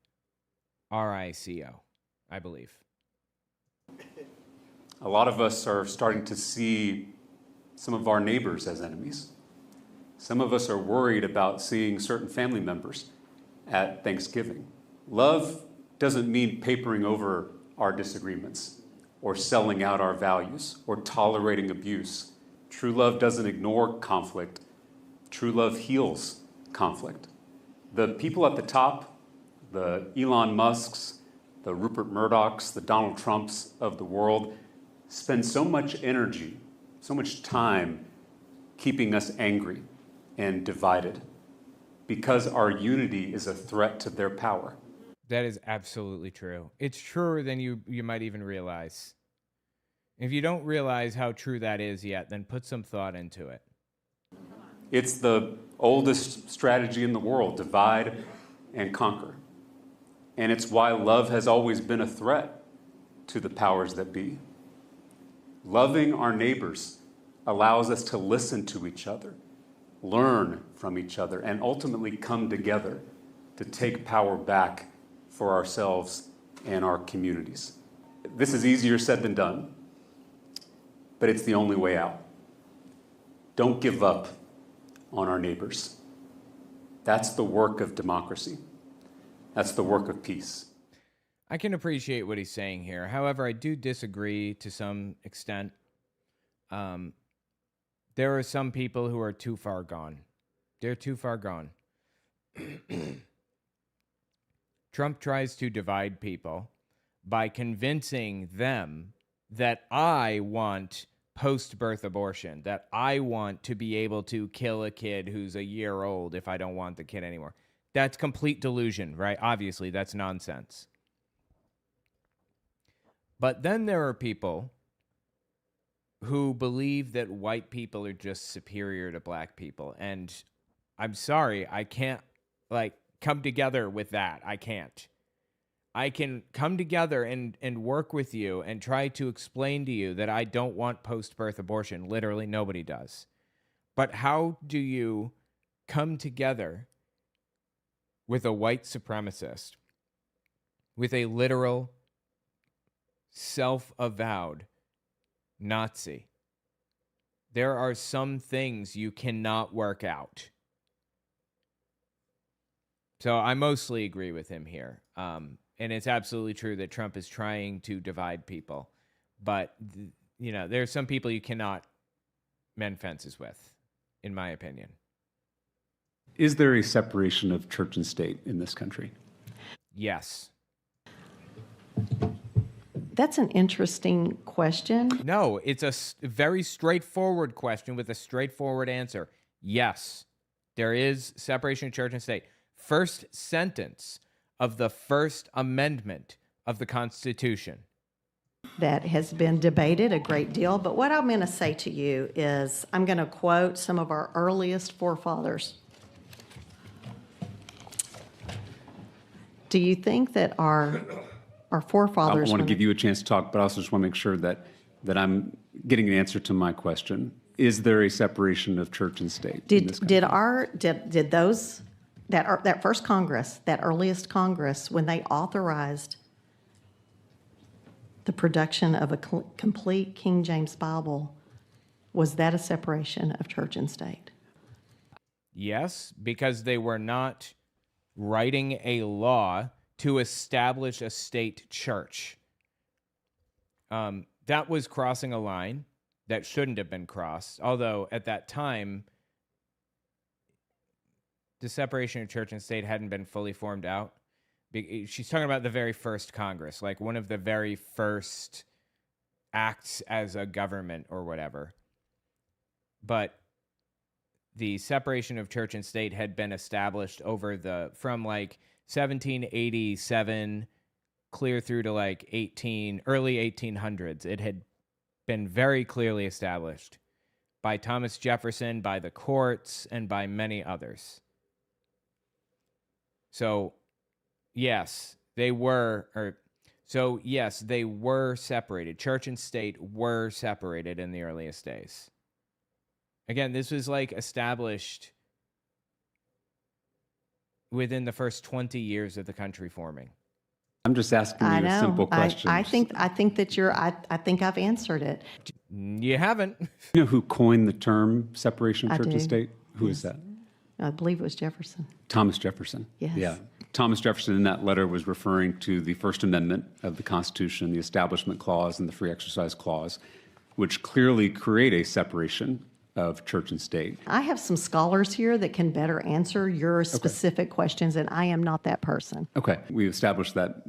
S1: I believe.
S4: A lot of us are starting to see some of our neighbors as enemies. Some of us are worried about seeing certain family members at Thanksgiving. Love doesn't mean papering over our disagreements or selling out our values or tolerating abuse. True love doesn't ignore conflict. True love heals conflict. The people at the top, the Elon Musks, the Rupert Murdochs, the Donald Trumps of the world, spend so much energy, so much time keeping us angry and divided because our unity is a threat to their power.
S1: That is absolutely true. It's truer than you might even realize. If you don't realize how true that is yet, then put some thought into it.
S4: It's the oldest strategy in the world, divide and conquer. And it's why love has always been a threat to the powers that be. Loving our neighbors allows us to listen to each other, learn from each other, and ultimately come together to take power back for ourselves and our communities. This is easier said than done, but it's the only way out. Don't give up on our neighbors. That's the work of democracy. That's the work of peace.
S1: I can appreciate what he's saying here. However, I do disagree to some extent. There are some people who are too far gone. They're too far gone. Trump tries to divide people by convincing them that I want post-birth abortion, that I want to be able to kill a kid who's a year old if I don't want the kid anymore. That's complete delusion, right? Obviously, that's nonsense. But then there are people who believe that white people are just superior to black people. And I'm sorry, I can't, come together with that. I can't. I can come together and work with you and try to explain to you that I don't want post-birth abortion. Literally, nobody does. But how do you come together with a white supremacist, with a literal, self-avowed Nazi? There are some things you cannot work out. So I mostly agree with him here. And it's absolutely true that Trump is trying to divide people. But, there are some people you cannot mend fences with, in my opinion.
S4: Is there a separation of church and state in this country?
S1: Yes.
S7: That's an interesting question.
S1: No, it's a very straightforward question with a straightforward answer. Yes, there is separation of church and state. First sentence of the First Amendment of the Constitution.
S7: that has been debated a great deal. But what I'm going to say to you is I'm going to quote some of our earliest forefathers. Do you think that our forefathers...
S4: I want to give you a chance to talk, but I also just want to make sure that I'm getting an answer to my question. Is there a separation of church and state?
S7: Did those that first Congress, that earliest Congress, when they authorized the production of a complete King James Bible, was that a separation of church and state?
S1: Yes, because they were not writing a law to establish a state church. That was crossing a line that shouldn't have been crossed, although at that time, the separation of church and state hadn't been fully formed out. She's talking about the very first Congress, like one of the very first acts as a government or whatever. But the separation of church and state had been established from like 1787 clear through to like early 1800s. It had been very clearly established by Thomas Jefferson, by the courts, and by many others. So, yes, they were separated. Church and state were separated in the earliest days. Again, this was like established within the first 20 years of the country forming.
S4: I'm just asking you a simple question.
S7: I think that I think I've answered it.
S1: You haven't.
S4: You know who coined the term separation of
S7: I
S4: church and
S7: do.
S4: state? Who
S7: Yes.
S4: is that?
S7: I believe it was Jefferson.
S4: Thomas Jefferson.
S7: Yes.
S4: Yeah. Thomas Jefferson in that letter was referring to the First Amendment of the Constitution, the Establishment Clause and the Free Exercise Clause, which clearly create a separation of church and state.
S7: I have some scholars here that can better answer your specific questions, and I am not that person.
S4: Okay. We established that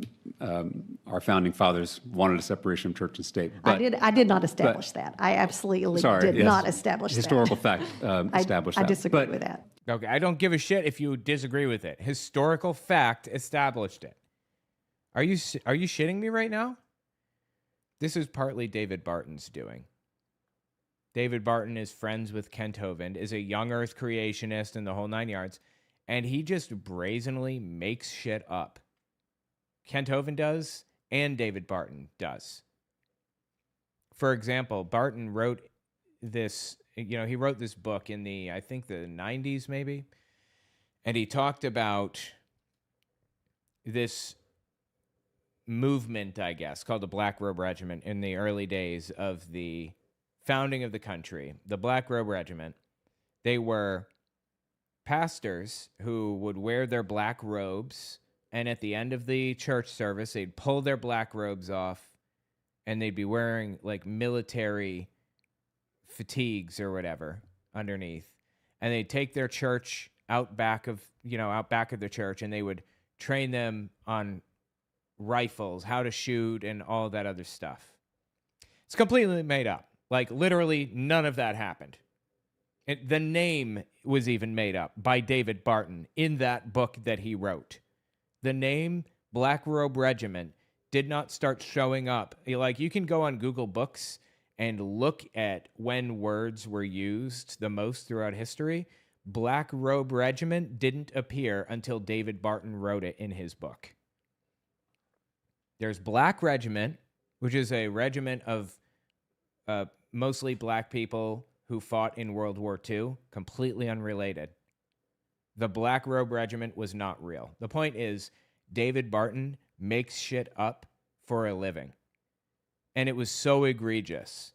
S4: our founding fathers wanted a separation of church and state. But,
S7: I did not establish that. I absolutely did not establish
S4: Historical
S7: that.
S4: fact established that.
S7: I disagree with that.
S1: Okay, I don't give a shit if you disagree with it. Historical fact established it. Are you shitting me right now? This is partly David Barton's doing. David Barton is friends with Kent Hovind, is a young earth creationist and the whole 9 yards, and he just brazenly makes shit up. Kent Hovind does, and David Barton does. For example, Barton wrote this, he wrote this book in I think the 90s maybe, and he talked about this movement, I guess, called the Black Robe Regiment in the early days of the founding of the country. The Black Robe Regiment, they were pastors who would wear their black robes, and at the end of the church service, they'd pull their black robes off, and they'd be wearing like military fatigues or whatever underneath, and they'd take their church out back of the church, and they would train them on rifles, how to shoot, and all that other stuff. It's completely made up. Like, literally, none of that happened. The name was even made up by David Barton in that book that he wrote. The name Black Robe Regiment did not start showing up. Like, you can go on Google Books and look at when words were used the most throughout history. Black Robe Regiment didn't appear until David Barton wrote it in his book. There's Black Regiment, which is a regiment of mostly black people who fought in World War II, completely unrelated. The Black Robe Regiment was not real. The point is, David Barton makes shit up for a living. And it was so egregious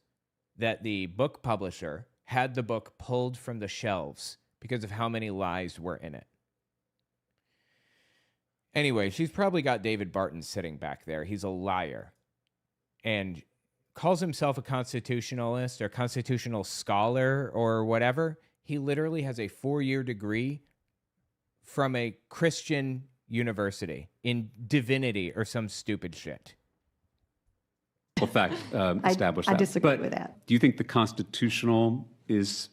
S1: that the book publisher had the book pulled from the shelves because of how many lies were in it. Anyway, she's probably got David Barton sitting back there. He's a liar. And calls himself a constitutionalist or constitutional scholar or whatever. He literally has a 4-year degree from a Christian university in divinity or some stupid shit.
S4: Well, fact established
S7: I
S4: that.
S7: disagree with that.
S4: Do you think the Constitution is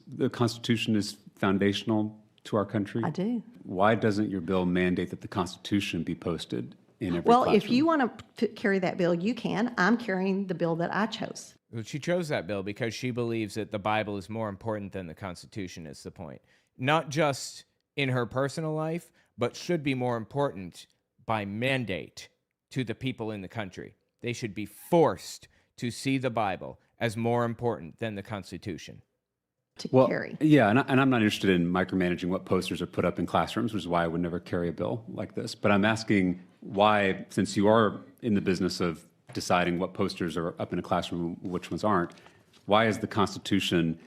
S4: foundational to our country?
S7: I do.
S4: Why doesn't your bill mandate that the Constitution be posted in every
S7: Well,
S4: classroom.
S7: if you want to carry that bill, you can. I'm carrying the bill that I chose.
S1: Well, she chose that bill because she believes that the Bible is more important than the Constitution is the point. Not just in her personal life, but should be more important by mandate to the people in the country. They should be forced to see the Bible as more important than the Constitution.
S4: Well, yeah, and I'm not interested in micromanaging what posters are put up in classrooms, which is why I would never carry a bill like this. But I'm asking why, since you are in the business of deciding what posters are up in a classroom, which ones aren't, why is the Constitution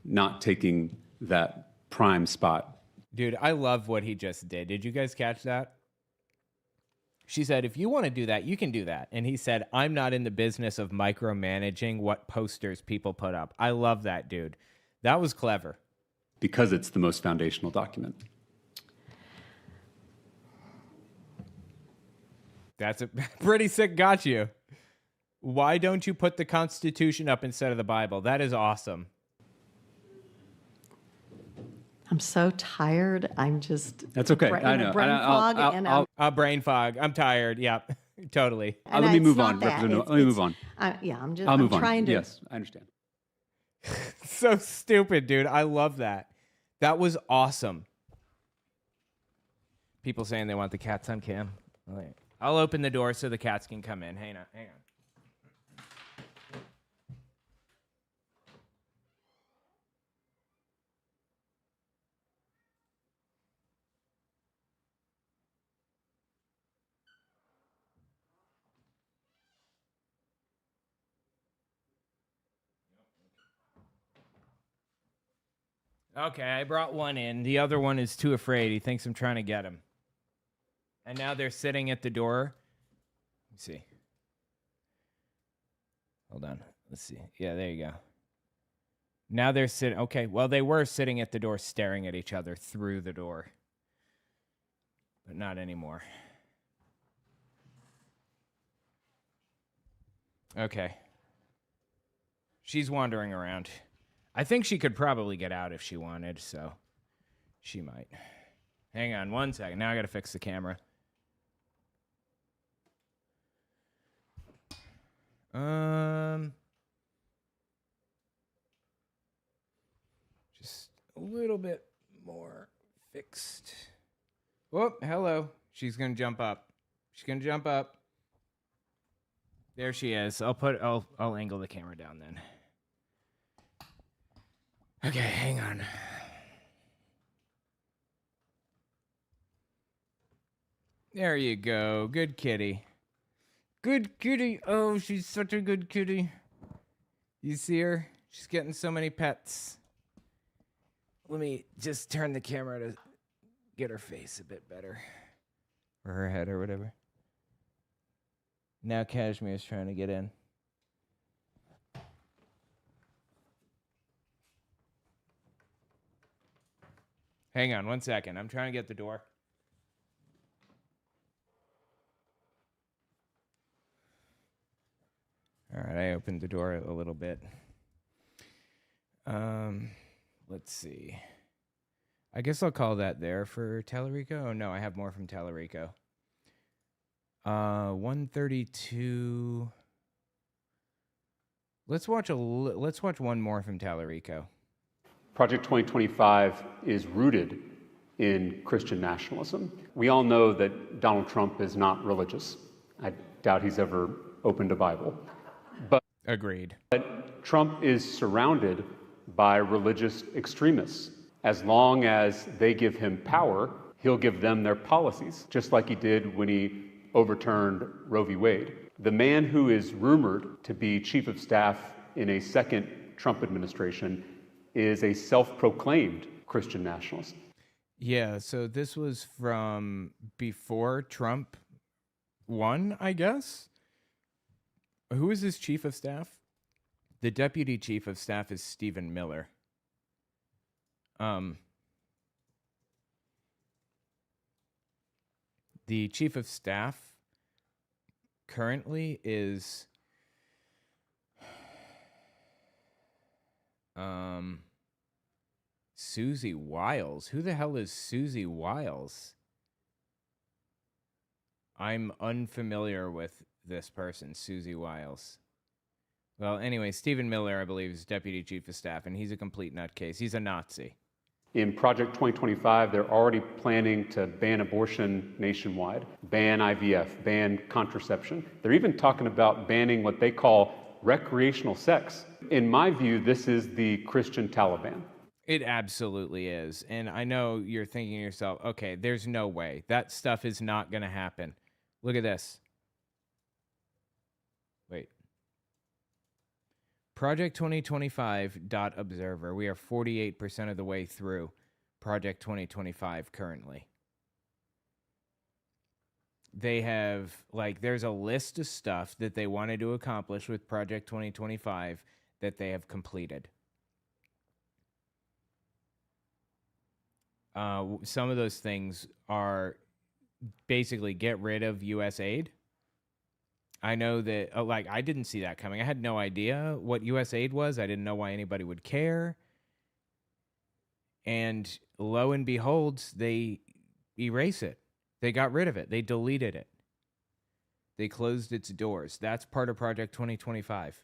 S4: not taking that prime spot?
S1: Dude, I love what he just did. Did you guys catch that? She said, if you want to do that, you can do that. And he said, I'm not in the business of micromanaging what posters people put up. I love that, dude. That was clever.
S4: Because it's the most foundational document.
S1: That's a pretty sick got you. Why don't you put the Constitution up instead of the Bible? That is awesome.
S7: I'm so tired. I'm just.
S4: That's okay. I know.
S7: Brain fog.
S1: Brain fog. I'm tired. Yep. Totally.
S4: Let me move on. Let me move on.
S7: Yeah, I'm just.
S4: I'll move on.
S7: Trying to.
S4: Yes, I understand.
S1: So stupid, dude. I love that. That was awesome. People saying they want the cats on cam. All right. I'll open the door so the cats can come in. Hang on. Okay, I brought one in. The other one is too afraid. He thinks I'm trying to get him. And now they're sitting at the door. Let's see. Hold on. Let's see. Yeah, there you go. Now they're sitting. Okay, well, they were sitting at the door staring at each other through the door. But not anymore. Okay. She's wandering around. I think she could probably get out if she wanted, so she might. Hang on 1 second. Now I got to fix the camera. Just a little bit more fixed. Oh, hello. She's going to jump up. She's going to jump up. There she is. I'll angle the camera down then. Okay, hang on. There you go. Good kitty. Good kitty. Oh, she's such a good kitty. You see her? She's getting so many pets. Let me just turn the camera to get her face a bit better. Or her head or whatever. Now Cashmere's trying to get in. Hang on 1 second. I'm trying to get the door. All right, I opened the door a little bit. Let's see. I guess I'll call that there for Tallarico. Oh no, I have more from Tallarico. 132. Let's watch one more from Tallarico.
S4: Project 2025 is rooted in Christian nationalism. We all know that Donald Trump is not religious. I doubt he's ever opened a Bible. But
S1: agreed.
S4: But Trump is surrounded by religious extremists. As long as they give him power, he'll give them their policies, just like he did when he overturned Roe v. Wade. The man who is rumored to be chief of staff in a second Trump administration is a self-proclaimed Christian nationalist.
S1: Yeah, so this was from before Trump won, I guess. Who is his chief of staff? The deputy chief of staff is Stephen Miller. The chief of staff currently is Susie Wiles. Who the hell is Susie Wiles? I'm unfamiliar with this person, Susie Wiles. Well, anyway, Stephen Miller, I believe, is Deputy Chief of Staff, and he's a complete nutcase. He's a Nazi.
S4: In Project 2025, they're already planning to ban abortion nationwide, ban IVF, ban contraception. They're even talking about banning what they call recreational sex. In my view, this is the Christian Taliban.
S1: It absolutely is. And I know you're thinking to yourself, okay, there's no way. That stuff is not going to happen. Look at this. Wait. Project 2025.observer. We are 48% of the way through Project 2025 currently. They have, like, there's a list of stuff that they wanted to accomplish with Project 2025 that they have completed. Some of those things are basically get rid of U.S. aid. I know that, I didn't see that coming. I had no idea what U.S. aid was. I didn't know why anybody would care. And lo and behold, they erase it. They got rid of it. They deleted it. They closed its doors. That's part of Project 2025.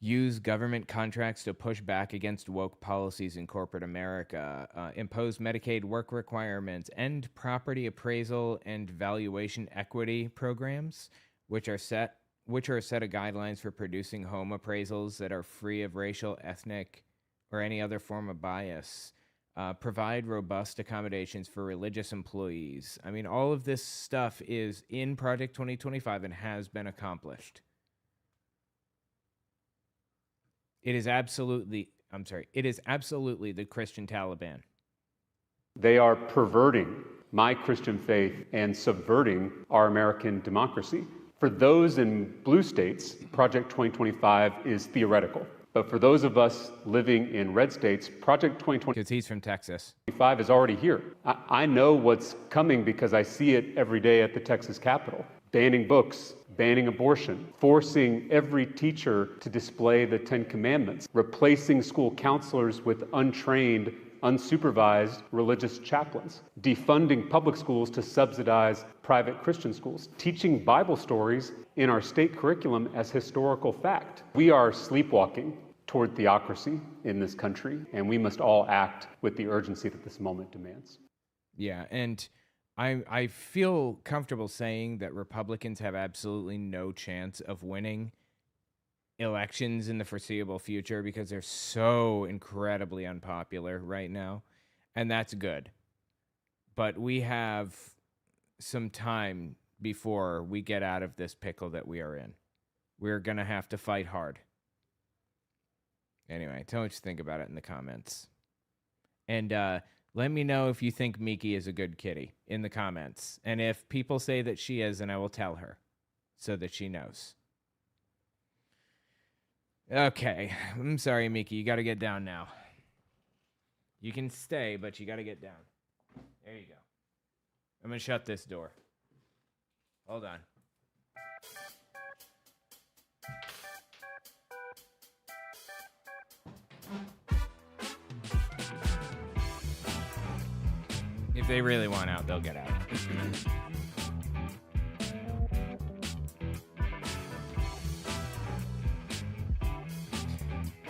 S1: Use government contracts to push back against woke policies in corporate America, impose Medicaid work requirements, end property appraisal and valuation equity programs, which are a set of guidelines for producing home appraisals that are free of racial, ethnic, or any other form of bias. Provide robust accommodations for religious employees. I mean, all of this stuff is in Project 2025 and has been accomplished. It is absolutely the Christian Taliban.
S4: They are perverting my Christian faith and subverting our American democracy. For those in blue states, Project 2025 is theoretical. But for those of us living in red states, Project 2025...
S1: Because he's from Texas.
S4: ...is already here. I know what's coming because I see it every day at the Texas Capitol. Banning books, banning abortion, forcing every teacher to display the Ten Commandments, replacing school counselors with untrained, unsupervised religious chaplains, defunding public schools to subsidize private Christian schools, teaching Bible stories in our state curriculum as historical fact. We are sleepwalking toward theocracy in this country, and we must all act with the urgency that this moment demands.
S1: Yeah, and I feel comfortable saying that Republicans have absolutely no chance of winning elections in the foreseeable future because they're so incredibly unpopular right now, and that's good. But we have some time before we get out of this pickle that we are in. We're going to have to fight hard. Anyway, tell me what you think about it in the comments. And let me know if you think Miki is a good kitty in the comments. And if people say that she is, then I will tell her so that she knows. Okay. I'm sorry, Miki. You got to get down now. You can stay, but you got to get down. There you go. I'm going to shut this door. Hold on. If they really want out, they'll get out.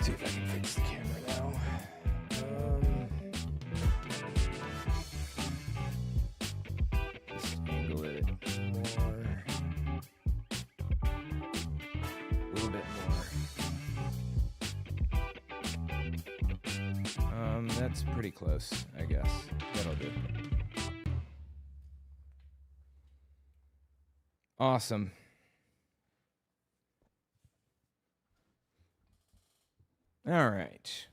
S1: See if I can fix the camera now. Just angle it more. A little bit more. That's pretty close, I guess. That'll do. Awesome. All right.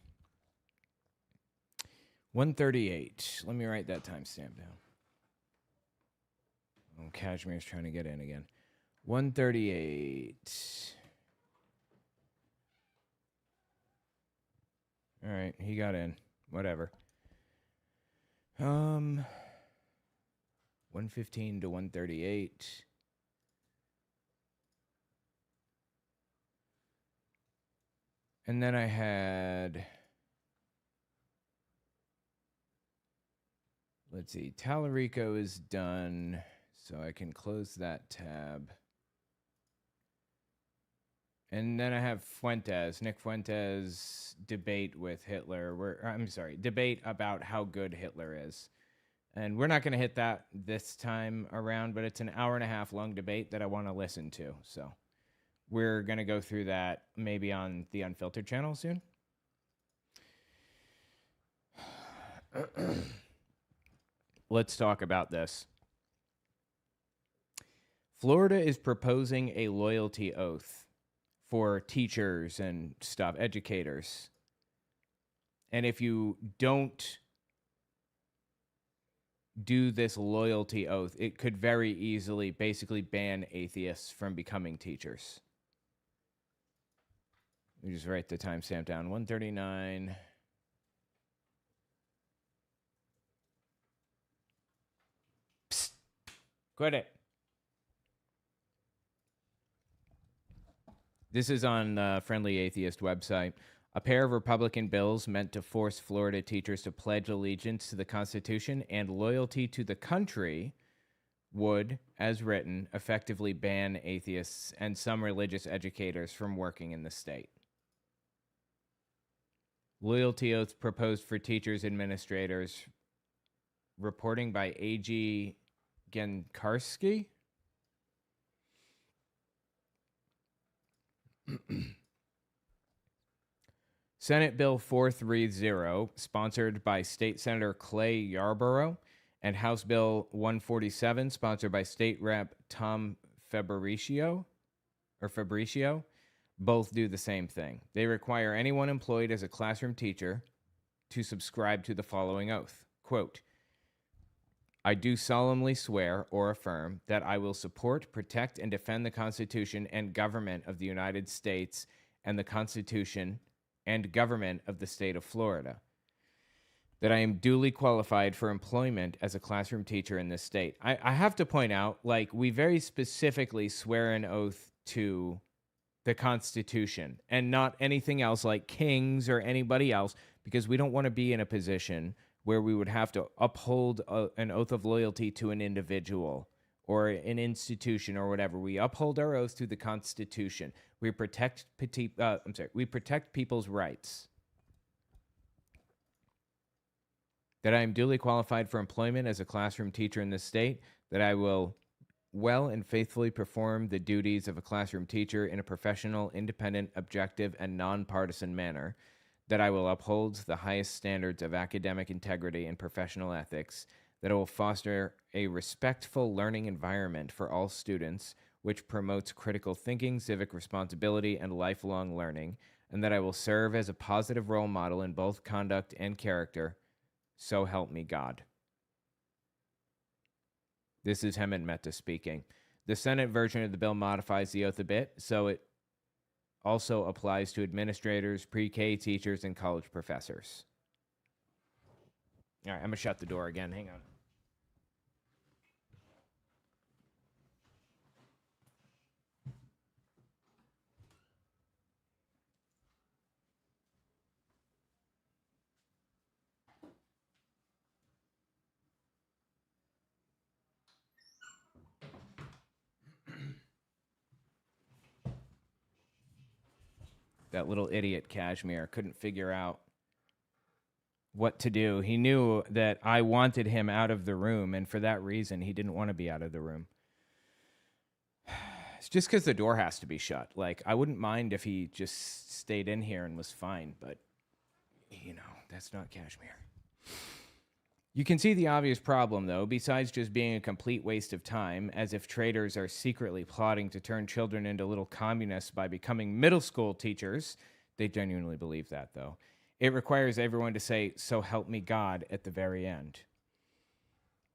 S1: 1:38. Let me write that timestamp down. Oh, Cashmere's trying to get in again. 1:38. All right, he got in. Whatever. 1:15 to 1:38. And then I had, let's see, Tallarico is done. So I can close that tab. And then I have Nick Fuentes debate with Hitler. Debate about how good Hitler is. And we're not going to hit that this time around, but it's an hour and a half long debate that I want to listen to. So we're going to go through that maybe on the Unfiltered channel soon. Let's talk about this. Florida is proposing a loyalty oath for teachers and stuff, educators. And if you don't do this loyalty oath, it could very easily basically ban atheists from becoming teachers. Let me just write the timestamp down. 139. Psst. Quit it. This is on the Friendly Atheist website. A pair of Republican bills meant to force Florida teachers to pledge allegiance to the Constitution and loyalty to the country would, as written, effectively ban atheists and some religious educators from working in the state. Loyalty oaths proposed for teachers, administrators, reporting by A.G. Genkarski. Senate Bill 430, sponsored by State Senator Clay Yarborough, and House Bill 147, sponsored by State Rep. Tom Fabricio, both do the same thing. They require anyone employed as a classroom teacher to subscribe to the following oath. Quote, I do solemnly swear or affirm that I will support, protect, and defend the Constitution and government of the United States and the Constitution and government of the state of Florida. That I am duly qualified for employment as a classroom teacher in this state. I have to point out, like, we very specifically swear an oath to the Constitution and not anything else like kings or anybody else, because we don't want to be in a position where we would have to uphold an oath of loyalty to an individual or an institution or whatever. We uphold our oath to the Constitution. We protect people's rights. That I am duly qualified for employment as a classroom teacher in this state. That I will well and faithfully perform the duties of a classroom teacher in a professional, independent, objective, and nonpartisan manner. That I will uphold the highest standards of academic integrity and professional ethics. That I will foster a respectful learning environment for all students, which promotes critical thinking, civic responsibility, and lifelong learning. And that I will serve as a positive role model in both conduct and character. So help me God. This is Hemant Mehta speaking. The Senate version of the bill modifies the oath a bit, so it also applies to administrators, pre-K teachers, and college professors. All right, I'm going to shut the door again. Hang on. That little idiot Kashmir couldn't figure out what to do. He knew that I wanted him out of the room, and for that reason, he didn't want to be out of the room. It's just because the door has to be shut. Like, I wouldn't mind if he just stayed in here and was fine, but, you know, that's not Kashmir. You can see the obvious problem, though, besides just being a complete waste of time, as if traitors are secretly plotting to turn children into little communists by becoming middle school teachers. They genuinely believe that, though. It requires everyone to say, "So help me God," at the very end.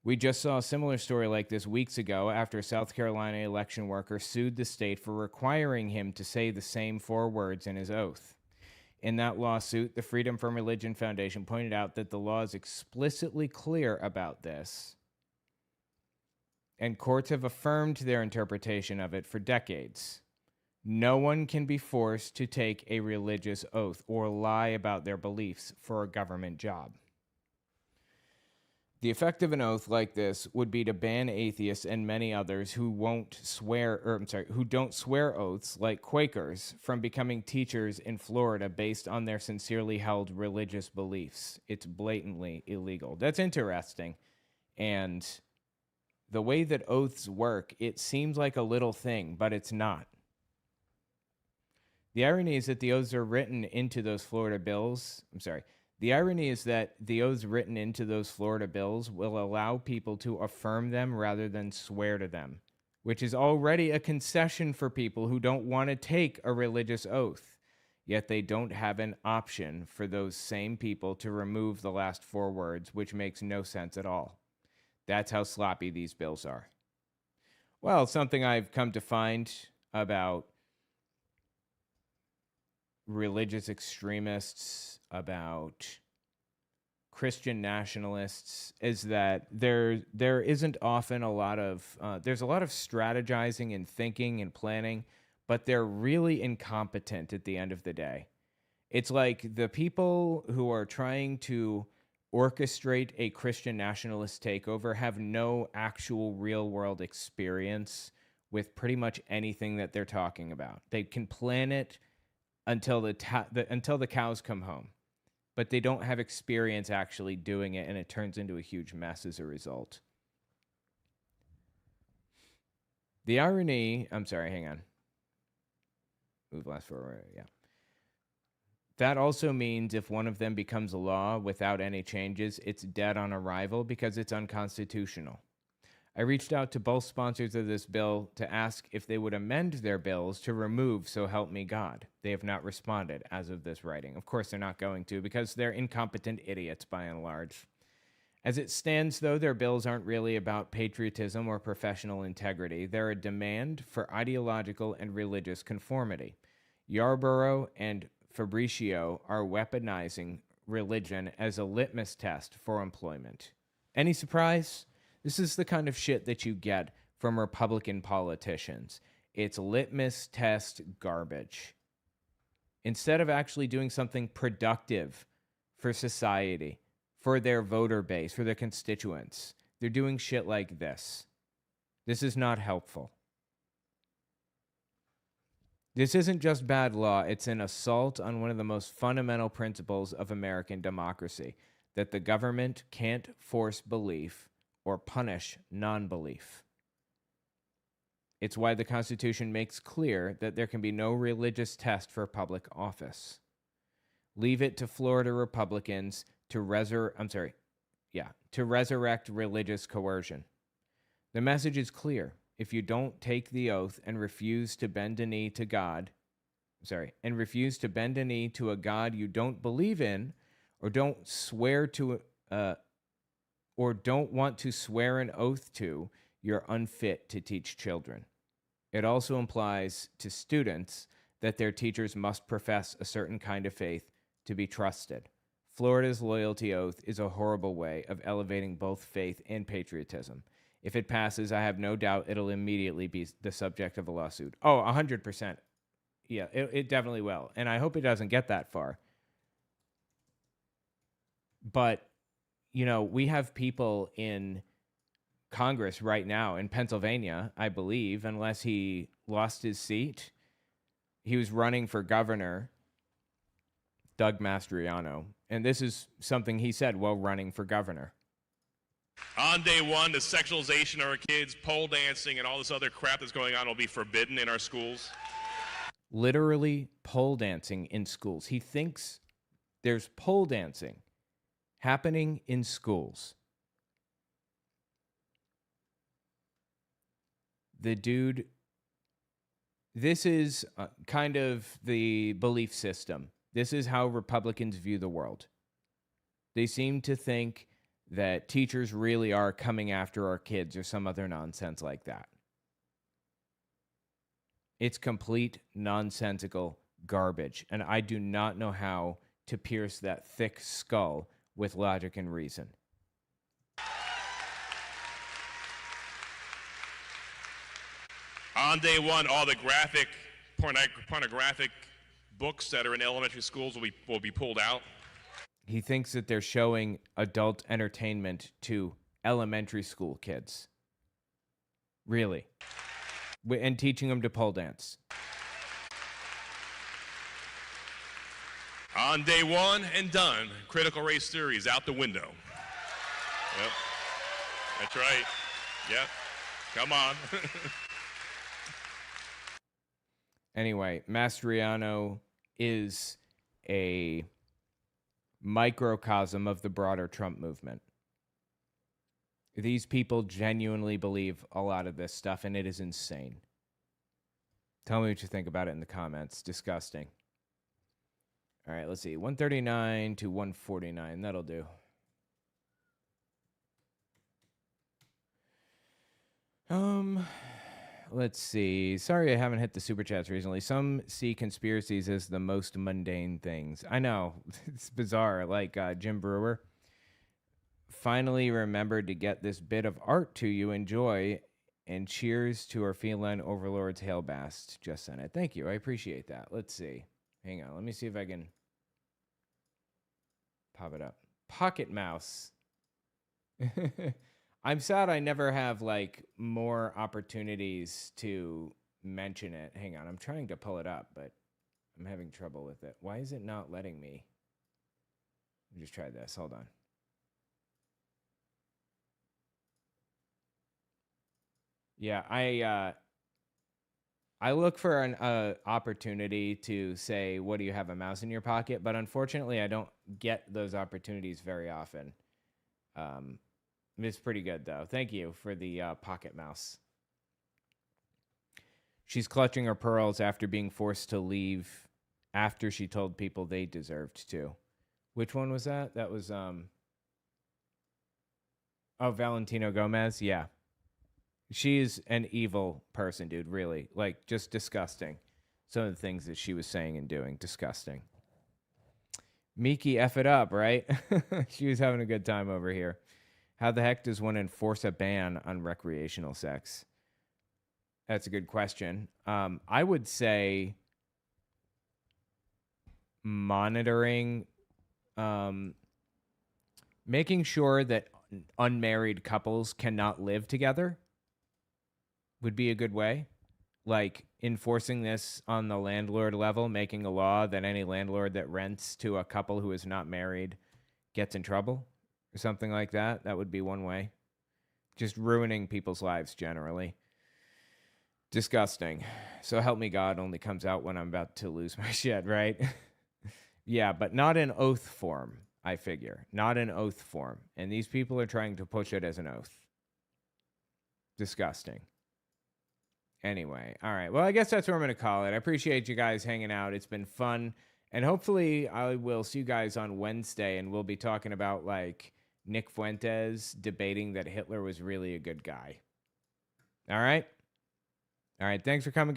S1: We just saw a similar story like this weeks ago after a South Carolina election worker sued the state for requiring him to say the same 4 words in his oath. In that lawsuit, the Freedom from Religion Foundation pointed out that the law is explicitly clear about this, and courts have affirmed their interpretation of it for decades. No one can be forced to take a religious oath or lie about their beliefs for a government job. The effect of an oath like this would be to ban atheists and many others who who don't swear oaths, like Quakers, from becoming teachers in Florida based on their sincerely held religious beliefs. It's blatantly illegal. That's interesting. And the way that oaths work, it seems like a little thing, but it's not. The irony is that the oaths are written into those Florida bills. The irony is that the oaths written into those Florida bills will allow people to affirm them rather than swear to them, which is already a concession for people who don't want to take a religious oath. Yet they don't have an option for those same people to remove the last 4 words, which makes no sense at all. That's how sloppy these bills are. Well, something I've come to find about religious extremists, about Christian nationalists, is that there isn't often a lot of there's a lot of strategizing and thinking and planning, but they're really incompetent at the end of the day. It's like the people who are trying to orchestrate a Christian nationalist takeover have no actual real world experience with pretty much anything that they're talking about. They can plan it until the cows come home, but they don't have experience actually doing it, and it turns into a huge mess as a result. The irony, hang on. Move last forward, yeah. That also means if one of them becomes a law without any changes, it's dead on arrival because it's unconstitutional. I reached out to both sponsors of this bill to ask if they would amend their bills to remove "So Help Me God." They have not responded as of this writing. Of course, they're not going to because they're incompetent idiots by and large. As it stands, though, their bills aren't really about patriotism or professional integrity. They're a demand for ideological and religious conformity. Yarborough and Fabricio are weaponizing religion as a litmus test for employment. Any surprise? This is the kind of shit that you get from Republican politicians. It's litmus test garbage. Instead of actually doing something productive for society, for their voter base, for their constituents, they're doing shit like this. This is not helpful. This isn't just bad law, it's an assault on one of the most fundamental principles of American democracy, that the government can't force belief or punish non-belief. It's why the Constitution makes clear that there can be no religious test for public office. Leave it to Florida Republicans to resurrect religious coercion. The message is clear. If you don't take the oath and refuse to bend a knee to a God you don't believe in, or don't want to swear an oath to, you're unfit to teach children. It also implies to students that their teachers must profess a certain kind of faith to be trusted. Florida's loyalty oath is a horrible way of elevating both faith and patriotism. If it passes, I have no doubt it'll immediately be the subject of a lawsuit. Oh, 100%. Yeah, it definitely will. And I hope it doesn't get that far. But, we have people in Congress right now in Pennsylvania, I believe, unless he lost his seat. He was running for governor, Doug Mastriano. And this is something he said while running for governor.
S10: On day one, the sexualization of our kids, pole dancing, and all this other crap that's going on will be forbidden in our schools.
S1: Literally pole dancing in schools. He thinks there's pole dancing happening in schools. The dude, this is kind of the belief system. This is how Republicans view the world. They seem to think that teachers really are coming after our kids or some other nonsense like that. It's complete nonsensical garbage, and I do not know how to pierce that thick skull with logic and reason.
S10: On day one, all the pornographic books that are in elementary schools will be pulled out.
S1: He thinks that they're showing adult entertainment to elementary school kids. Really. And teaching them to pole dance.
S2: On day one and done, critical race theory is out the window. Yep. That's right. Yep. Come on.
S1: Anyway, Mastriano is a microcosm of the broader Trump movement. These people genuinely believe a lot of this stuff, and it is insane. Tell me what you think about it in the comments. Disgusting. All right, let's see. 139 to 149. That'll do. Let's see. Sorry I haven't hit the super chats recently. Some see conspiracies as the most mundane things. I know. It's bizarre. Like Jim Breuer. Finally remembered to get this bit of art to you. Enjoy. And cheers to our feline overlords. Hail Bast. Just sent it. Thank you. I appreciate that. Let's see. Hang on. Let me see if I can pop it up. Pocket mouse. I'm sad I never have, like, more opportunities to mention it. Hang on, I'm trying to pull it up, but I'm having trouble with it. Why is it not letting me? Let me just try this. Hold on. Yeah, I look for an opportunity to say, what do you have, a mouse in your pocket? But unfortunately, I don't get those opportunities very often. It's pretty good, though. Thank you for the pocket mouse. She's clutching her pearls after being forced to leave after she told people they deserved to. Which one was that? That was, Valentino Gomez? Yeah. She's an evil person, dude, really. Like, just disgusting. Some of the things that she was saying and doing. Disgusting. Miki, F it up, right? She was having a good time over here. How the heck does one enforce a ban on recreational sex? That's a good question. I would say monitoring, making sure that unmarried couples cannot live together would be a good way. Like enforcing this on the landlord level, making a law that any landlord that rents to a couple who is not married gets in trouble. Or something like that. That would be one way. Just ruining people's lives generally. Disgusting. So help me God only comes out when I'm about to lose my shit, right? Yeah, but not in oath form, I figure. Not in oath form. And these people are trying to push it as an oath. Disgusting. Anyway, all right. Well, I guess that's what I'm going to call it. I appreciate you guys hanging out. It's been fun. And hopefully I will see you guys on Wednesday, and we'll be talking about, like, Nick Fuentes debating that Hitler was really a good guy. All right? All right, thanks for coming, guys.